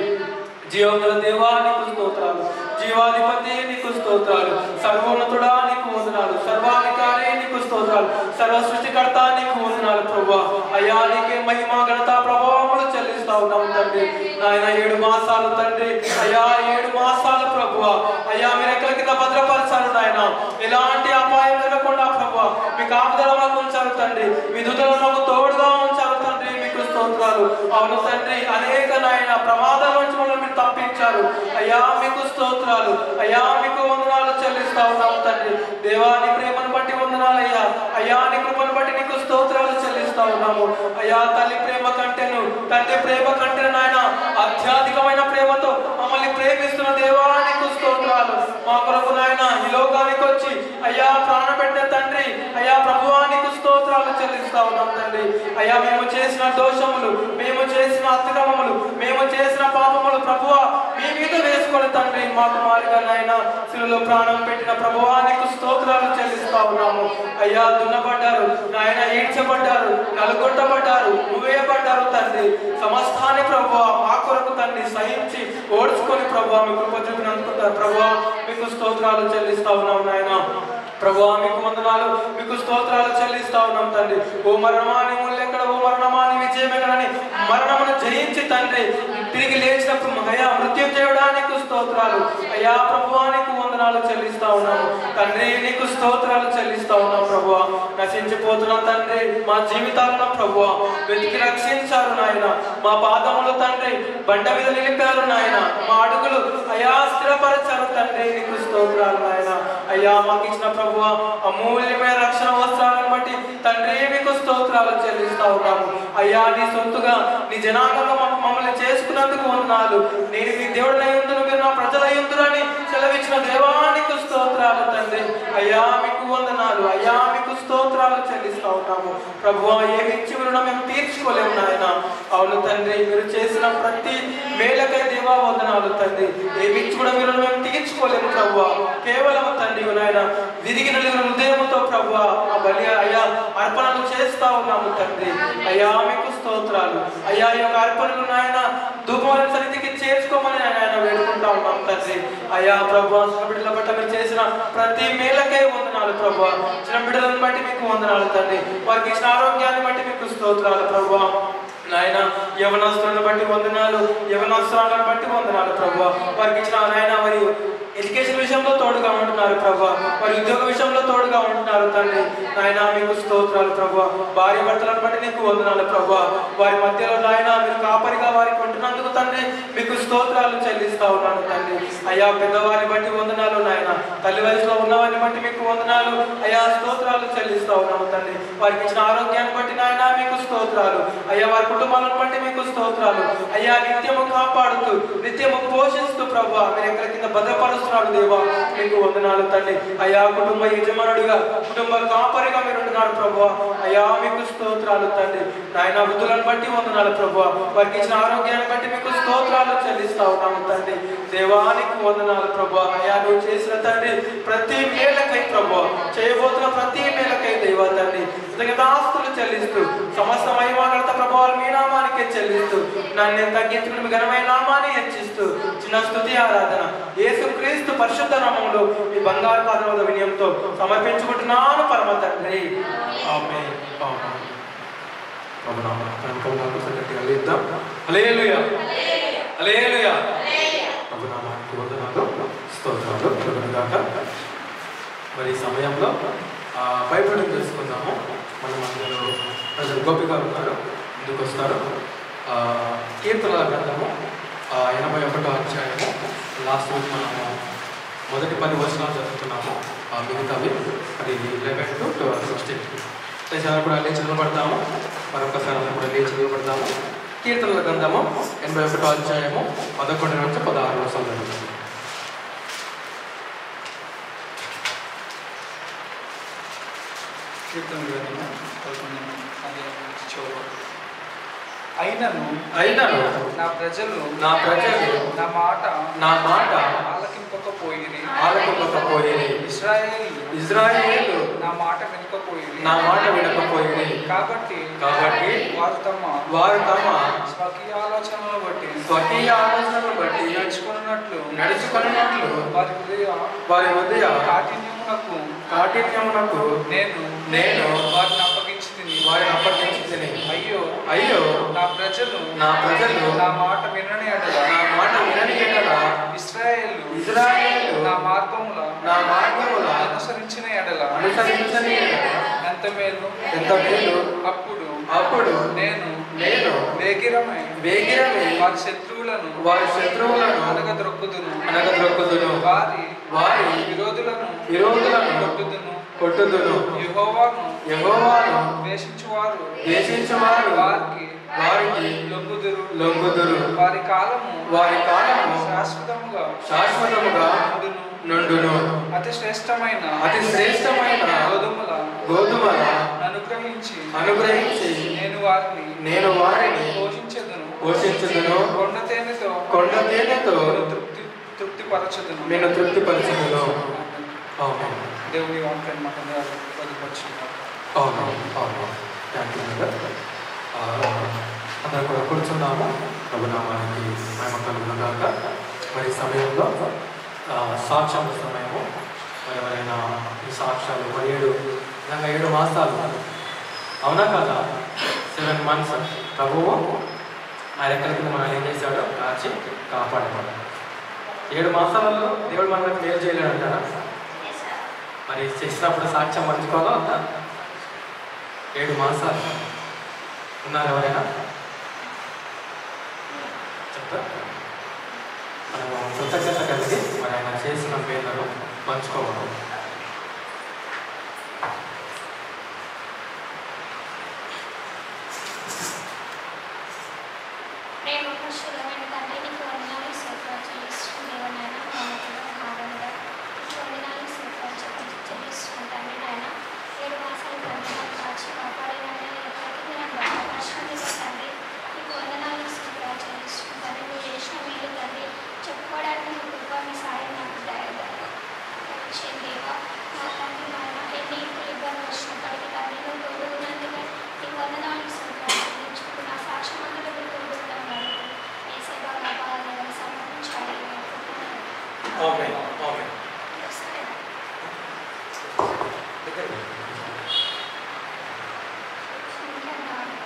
జీవముల దేవా, నీకు స్తోత్రాలు. జీవాధిపతి, నీకు స్తోత్రాలు. సర్వోన్నతుడా, నీకు వందనాలు. సర్వాధికారి, నీకు స్తోత్రాలు. సర్వ సృష్టికర్త, నీకు వందనాలు ప్రభువా. అయ్యా నీకే మహిమ ఘనత ప్రభావములు చెల్లిస్తా ఉన్నాము తండ్రి. నాయన 7 మాసాలు తండ్రి, అయ్యా 7 మాసాలు ప్రభువా. అయ్యా మీరు ఎక్కడి కింద భద్రపరచారు నాయన. ఎలాంటి అపాయం జరగకుండా ప్రభువా మీ కాపుదలలో ఉంచారు తండ్రి. మీ దూతలను తోడుగా ఉంచారు తండ్రి, మీకు స్తోత్రాలు. అవును తండ్రి, అనేక నాయన ప్రమాదాల నుంచి మీరు తప్పించారు. అయ్యా మీకు స్తోత్రాలు. అయ్యా మీకు వందనాలు చెల్లిస్తా ఉన్నాము తండ్రి. దేవాని ప్రేమను బట్టి వందనాలయ్యా. అయ్యా నీ కృపను బట్టి నీకు స్తోత్రాలు చెల్లిస్తా ఉన్నాము. అయ్యా తల్లి ప్రేమ కంటేను, తండ్రి ప్రేమ కంటేను నాయన అత్యధికమైన ప్రేమతో మమ్మల్ని ప్రేమిస్తున్న దేవా నీకు స్తోత్రాలు. మా కొరకు నాయన ఈ లోకానికి వచ్చి అయ్యా ప్రాణ పెట్టే తండ్రి, అయ్యా ప్రభువా నీకు స్తోత్రాలు చెల్లిస్తా ఉన్నాం తండ్రి. అయ్యా మేము చేసిన దోషములు, మేము చేసిన అతిక్రమములు, మేము చేసిన పాపములు ప్రభువా మీ మీద వేసుకొని తండ్రి మాకు మారిగా నాయన శిలువలో ప్రాణం పెట్టిన ప్రభువా నీకు స్తోత్రాలు చెల్లిస్తా ఉన్నాము. అయ్యా దున్నబడ్డారు నాయన, ఈడ్చబడ్డారు, నలుగొట్టబడ్డారు, నువ్వేయబడ్డారు తండ్రి. సమస్తాన్ని ప్రభువా మా కొరకు తండ్రి సహించి ఓడ్చుకొని ప్రభువా మీ కృప చూపినందుకు ప్రభువా మీకు స్తోత్రాలు చెల్లిస్తా ఉన్నాం నాయన. ప్రభువా మీకు వందనాలు, మీకు స్తోత్రాలు చెల్లిస్తా ఉన్నాం తండ్రి. ఓ మరణమా నీ ముల్లెక్కడ, ఓ మరణమా నీ విజయం ఎక్కడని మరణమును జయించి తండ్రి తిరిగి లేచినప్పుడు అయ్యా మృత్యుం చేయడానికి స్తోత్రాలు. అయ్యా ప్రభువా నీకు వందనాలు చెల్లిస్తా ఉన్నాము తండ్రి. నీకు స్తోత్రాలు చెల్లిస్తా ఉన్నాం ప్రభువా. నశించిపోతున్నాం తండ్రి మా జీవితాలను ప్రభువా వెతికి రక్షించారు నాయన. మా పాదములు తండ్రి బండ మీద నిలిపారు నాయన. మా అడుగులు అయ్యా స్థిరపరచారు తండ్రి. నీకు స్తోత్రాలు నాయన. అయ్యా మాకు ఇచ్చిన ప్రభువా అమూల్యమైన రక్షణ వస్త్రాలను బట్టి తండ్రి మీకు స్తోత్రాలు చెల్లిస్తా ఉన్నాము. అయ్యా నీ సొంతుగా నీ జనాంగంగా మమ్మల్ని చేసుకున్నందుకు వందనాలు. నేను మీ దేవుడై ఉందును, మీరు నా ప్రజలై ఉందురని సెలవిచ్చిన దేవానికి స్తోత్రాలు తండ్రి. అయ్యా మీకు వందనాలు. అయ్యా మీకు స్తోత్రాలు చెల్లిస్తా ఉన్నాము ప్రభువా. ఏమి ఇచ్చి రుణం మేము తీర్చుకోలేము నాయన. అవును తండ్రి, మీరు చేసిన ప్రతి మేలకై దేవా వందనాలు తండ్రి. ఏమి ఇచ్చి కూడా మీరు మేము తీర్చుకోలేము ప్రభువా. కేవలం తండ్రి నాయన విరిగిన హృదయముతో ప్రభువా ఆ బలి అయ్యా అర్పణలు చేస్తా ఉన్నాము తండ్రి. అయ్యా మీకు స్తోత్రాలు. అయ్యా ఈ యొక్క అర్పణలు నాయన ధూపం సన్నిధికి చేర్చుకోమని ఆయన వేడుకుంటా ఉన్నాం తండ్రి. అయ్యా ప్రభువా చిన్న బిడ్డల బట్టి మీరు చేసిన ప్రతి మేలకై వందనాలు ప్రభువా. చిన్న బిడ్డలను బట్టి మీకు వందనాలు తండ్రి. వారికి ఇచ్చిన ఆరోగ్యాన్ని బట్టి మీకు స్తోత్రాలు ప్రభువా. నాయన యవనస్తులను బట్టి వందనాలు, యవనస్తులను బట్టి వందనాలు ప్రభువా. వారికి ఇచ్చిన నాయన మరియు ఎడ్యుకేషన్ విషయంలో తోడుగా ఉంటున్నారు ప్రభువా. వారి ఉద్యోగ విషయంలో తోడుగా ఉంటున్నారు తండ్రి. నాయన మీకు స్తోత్రాలు ప్రభువా. భార్య భర్తలను బట్టి నీకు వందనాలు ప్రభువా. వారి మధ్యలో నాయన మీరు కాపరిగా వారికి ఉంటున్నందుకు తండ్రి మీకు స్తోత్రాలు చెల్లిస్తా ఉన్నాను తండ్రి. అయ్యా పెద్దవారిని బట్టి వందనాలు నాయన. తల్లి వయసులో ఉన్నవారిని బట్టి మీకు వందనాలు. అయ్యా స్తోత్రాలు చెల్లిస్తా ఉన్నాము తండ్రి. వారికి ఇచ్చిన ఆరోగ్యాన్ని బట్టి నాయన మీకు స్తోత్రాలు. అయ్యా వారి కుటుంబాలను బట్టి మీకు స్తోత్రాలు. అయ్యా నిత్యము కాపాడుతూ నిత్యము పోషిస్తూ ప్రభువా మీరు ఎక్కడి కింద భద్రపరుస్తున్నాడు దేవా మీకు వందనాలు తండ్రి. అయ్యా కుటుంబ యజమాని యజమానుడిగా కుటుంబ కాపరిగా మీరు ఉంటున్నారు ప్రభువా. అయ్యా మీకు స్తోత్రాలు తండ్రి. నాయన వృద్ధులను బట్టి వందనాలు ప్రభువా. వారికి ఇచ్చిన ఆరోగ్యాన్ని బట్టి మీకు స్తోత్రాలు చెల్లిస్తా ఉన్నాము తండ్రి. దేవానికి వందనాలు ప్రభువా. అయ్యా నువ్వు చేసిన తండ్రి ప్రతి మేలకై ప్రభువా, చేయబోతున్న ప్రతి మేలకై దేవా తండ్రి కృతజ్ఞతాస్తులు చెల్లిస్తూ సమస్త మహిమాగత ప్రభావాలు మీ నామానికే చెల్లిస్తూ నన్ను నేను తగ్గించుకుని మీ ఘనమైన నామాన్ని హెచ్చిస్తూ చిన్న స్తుతి ఆరాధన యేసుక్రీస్తు పరిశుద్ధ నామములో మీ బంగారు పాదముల వినయంతో సమర్పించుకుంటున్నాను పరమ తండ్రి. ఆమేన్. ఆమేన్. ప్రభునామమున కనుకలకు సకటిగా లేద్దాం. హల్లెలూయా. హల్లెలూయా. ప్రభునామానికి వందనాలు స్తోత్రాలు కలుగునుగాక. మరి ఈ సమయంలో బైబిల్ తెలుసుకుందాము. మనం అందులో ప్రజలు గోపిక ఉన్నారు, ముందుకు వస్తారు. కీర్తనల గ్రంథము 81వ అధ్యాయము లాస్ట్ వీక్ మనము మొదటి 10 వచనాలు చదువుతున్నాము. మిగతావి అది 11 to 16. చాలా కూడా లేచి నిలబడతాము. మరొకసారి అందరూ కూడా లేచి నిలబడతాము. కీర్తనల గ్రంథము 81వ అధ్యాయము 11 నుంచి 16 వచనాలు చదువుతాము. కీర్తన గ్రంథము 11 అయినను నా ప్రజలు నా మాట ఆలకింపకపోయిరి. ఇశ్రాయేలు నా మాట వినకపోయిరి. కాబట్టి వారు తమ స్వకీయ ఆలోచనలను బట్టి నడుచుకున్నట్లు వారి హృదయ కాఠిన్యమునకు నేను వారిని అప్పగించితిని. అయ్యో నా ప్రజలు నా మాట వినని ఎడల ఇశ్రాయేలు నా మార్గముల అనుసరించిన ఎడల ఎంత మేలు. అప్పుడు నేను వేగిరమై వారి శత్రువులను అనగద్రొక్కుదును. వారి విరోధులను కొట్టుదును. యెహోవాను ద్వేషించువారు వారికి లొంగుదురు. వారి కాలము శాశ్వతముగా నుండును. అతి శ్రేష్టమైన గోధుమల అనుగ్రహించి నేను వారిని పోషించుదును. కొండ తేనెతో తృప్తిపరచుదును. దేవుని వాక్యాన్ని మాకు బోధించున్నారు. అందరూ కూడా కూర్చున్నాము. ప్రభునామానికి మహిమ కలుగునుగాక. మరి సమయంలో సాక్ష్యాల సమయము. మరి ఎవరైనా ఈ సాక్ష్యాలు 7 మాసాలు అవునా కదా, 7 months ప్రభువు ఆ రెక్కల కింద మనం ఏం చేశాడో కాచి కాపాడతాడు. 7 మాసాలలో దేవుడు మనకు మేలు చేయలేడు అంటారా? మరి చేసినప్పుడు సాక్ష్యం పంచుకోవాలో అంట. 7 మాసాలు ఉన్నారు ఎవరైనా చెప్తారు? మనము కృతజ్ఞత కలిగి మరి ఆయన చేసిన పేర్లను పంచుకోవాలి.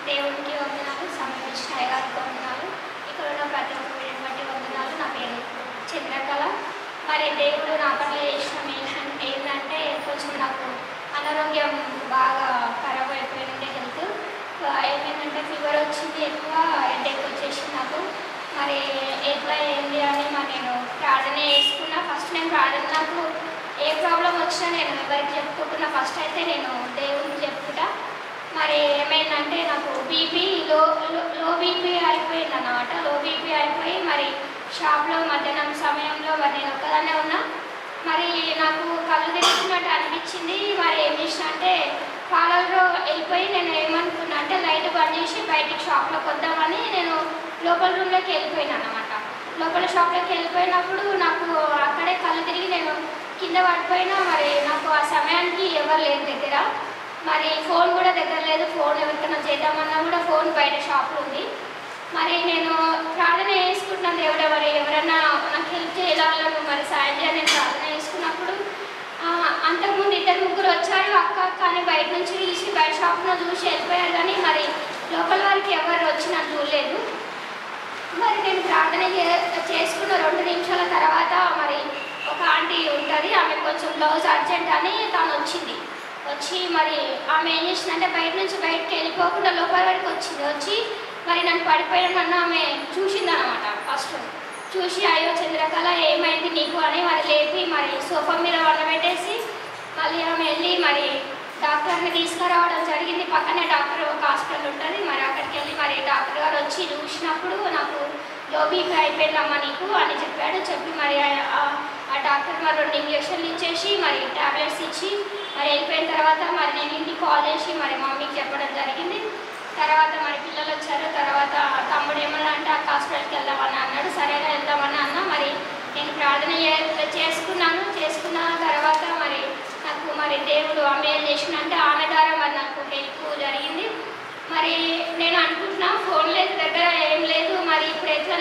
దేవునికి వందనాలు, సమర్పించిన అయ్యగారికి వందనాలు, ఇక్కడ ఉన్న ప్రతి ఒక్కరికి బట్టి వందనాలు. నా పేరు చంద్రకళ. మరి దేవుడు నా పట్ల చేసిన ఏంటంటే కొంచెం నాకు అనారోగ్యం బాగా ఖరాబ్ అయిపోయింది. హెల్త్ ఏమైందంటే ఫీవర్ వచ్చింది, ఎక్కువ హెడేక్ వచ్చేసింది నాకు. మరి ఎట్లా ఏంటి అని నేను ప్రార్థన చేసుకున్నా. ఫస్ట్ నేను ప్రార్థనకు ఏ ప్రాబ్లం వచ్చినా నేను ఎవరికి చెప్పుకుంటున్నా. ఫస్ట్ అయితే నేను దేవునికి చెప్పుకుంటా. మరి ఏమైందంటే నాకు బీపీ లో బీపీ అయిపోయింది అన్నమాట. లో బీపీ అయిపోయి మరి షాప్లో మధ్యాహ్నం సమయంలో మరి నేను ఒక్కదాన్నే ఉన్నా. మరి నాకు కళ్ళు తెచ్చుకున్నట్టు అనిపించింది. వెళ్ళిపోయి నేను ఏమనుకున్నా అంటే లైట్ బంద్ చేసి బయటికి షాప్లోకి వద్దామని నేను లోపల రూమ్లోకి వెళ్ళిపోయినాను అనమాట. లోపల షాప్లోకి వెళ్ళిపోయినప్పుడు నాకు అక్కడే కళ్ళు తిరిగి నేను కింద పడిపోయినా. మరి నాకు ఆ సమయానికి ఎవరు లేని దగ్గర, మరి ఫోన్ కూడా దగ్గర లేదు. ఫోన్ ఎవరికైనా చేద్దామన్నా కూడా ఫోన్ బయట షాప్లో ఉంది. మరి నేను ప్రార్థన చేసుకుంటున్నాను, దేవుడు ఎవరైనా నాకు హెల్ప్ చేయాలను మరి సాయం చేయాలి నేను ప్రార్థన చేసుకున్నప్పుడు అంతకుముందు 2-3 వచ్చారు అక్క, కానీ బయట నుంచి పిలిచి బయట షాప్లో చూసి వెళ్ళిపోయారు. కానీ మరి లోపల వారికి ఎవరు వచ్చి నాకు చూడలేదు. మరి నేను ప్రార్థన చేసుకున్న 2 నిమిషాల తర్వాత మరి ఒక ఆంటీ ఉంటుంది, ఆమె కొంచెం బ్లౌజ్ అర్జెంట్ అని తను వచ్చి మరి ఆమె ఏం చేసిందంటే బయట నుంచి బయటకు వెళ్ళిపోకుండా లోపల వరకు వచ్చి మరి నన్ను పడిపోయానన్న ఆమె చూసిందనమాట. ఫస్ట్ చూసి అయ్యో చంద్రకళ ఏమైంది నీకు అని మరి లేపి మరి సోఫా మీద వండబెట్టేసి మళ్ళీ ఆమె వెళ్ళి మరి డాక్టర్ని తీసుకురావడం జరిగింది. పక్కనే డాక్టర్ ఒక హాస్పిటల్ ఉంటుంది, మరి అక్కడికి వెళ్ళి మరి డాక్టర్ గారు వచ్చి చూసినప్పుడు నాకు లో బీపీ అయిపోయిందమ్మా నీకు అని చెప్పి మరి ఆ డాక్టర్ మరి 2 ఇంజక్షన్లు ఇచ్చేసి మరి టాబ్లెట్స్ ఇచ్చి మరి వెళ్ళిపోయిన తర్వాత మరి నేను ఇంటికి కాల్ చేసి మరి మమ్మీకి చెప్పడం జరిగింది. తర్వాత మరి పిల్లలు వచ్చారు. తర్వాత తమ్ముడు ఏమన్నా అంటే ఆ హాస్పిటల్కి వెళ్దామని అన్నాడు. సరేగా వెళ్దామని అన్నా. మరి నేను ప్రార్థన చేసుకున్న తర్వాత మరి నాకు మరి దేవుడు ఆమె ఏం చేసిందంటే ఆమె ద్వారా మరి నాకు హెల్ప్ జరిగింది. మరి నేను అనుకుంటున్నా ఫోన్ లేదు దగ్గర ఏం లేదు, మరి ఇప్పుడు ఎట్లా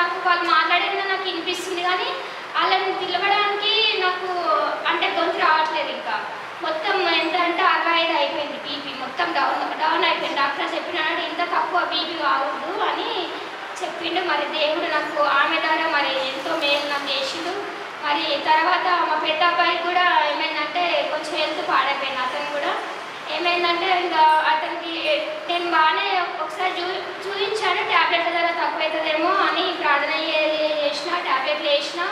నాకు వాళ్ళు మాట్లాడేది నాకు వినిపిస్తుంది కానీ వాళ్ళని పిలవడానికి నాకు అంటే గొంతు రావట్లేదు. ఇంకా మొత్తం ఎంత అంటే 65 అయిపోయింది బీపీ, మొత్తం డౌన్ అయిపోయింది. డాక్టర్ చెప్పినాడు ఇంత తక్కువ బీపీ కావద్దు అని చెప్పిండు. మరి దేవుడు నాకు ఆమె ద్వారా మరి ఎంతో మేలు నాకు చేసిండు. మరి తర్వాత మా పెద్ద అబ్బాయి కూడా ఏమైందంటే కొంచెం హెల్త్ పాడైపోయింది. అతను కూడా ఏమైందంటే ఇంకా అతనికి నేను బాగానే ఒకసారి చూపించాను, ట్యాబ్లెట్ల ద్వారా తక్కువ అవుతుందేమో అని ప్రార్థన చేసిన, ట్యాబ్లెట్లు వేసిన,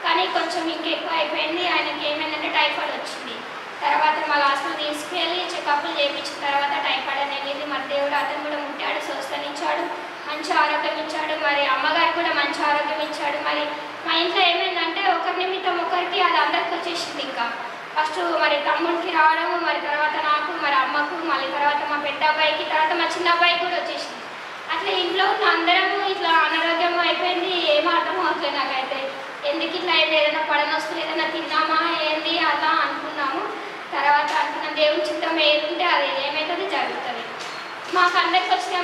కానీ కొంచెం ఇంకెక్కువ అయిపోయింది. ఆయనకి ఏమైందంటే టైఫాయిడ్ వచ్చింది. తర్వాత మళ్ళీ హాస్పిటల్ తీసుకెళ్ళి చెకప్లు చేయించిన తర్వాత టైఫాయిడ్ అని వెళ్ళింది. మరి దేవుడు అతను కూడా ముట్టాడు, స్వస్థనిచ్చాడు, మంచి ఆరోగ్యం ఇచ్చాడు. మరి అమ్మగారు కూడా మంచి ఆరోగ్యం ఇచ్చాడు. మరి మా ఇంట్లో ఏమైందంటే ఒకరి నిమిత్తం ఒకరికి అది అందరికి వచ్చేసింది. ఇంకా ఫస్ట్ మరి తమ్ముడికి రావడం, మరి తర్వాత నాకు, మరి అమ్మకు, మళ్ళీ తర్వాత మా పెద్ద అబ్బాయికి, తర్వాత మా చిన్న అబ్బాయికి కూడా వచ్చేసింది. అట్లా ఇంట్లో ఉన్న అందరము ఇట్లా అనారోగ్యం అయిపోయింది. ఏమో అర్థం అవుతుంది నాకైతే ఎందుకు ఇట్లా అయింది, ఏదైనా పడనొస్తుంది, ఏదైనా తిన్నామా ఏంది అలా అనుకున్నాము. తర్వాత అనుకున్నాం దేవుని చిత్తం ఏదుంటే అది ఏమవుతుంది జరుగుతుంది. మాకు అందరికి వచ్చిన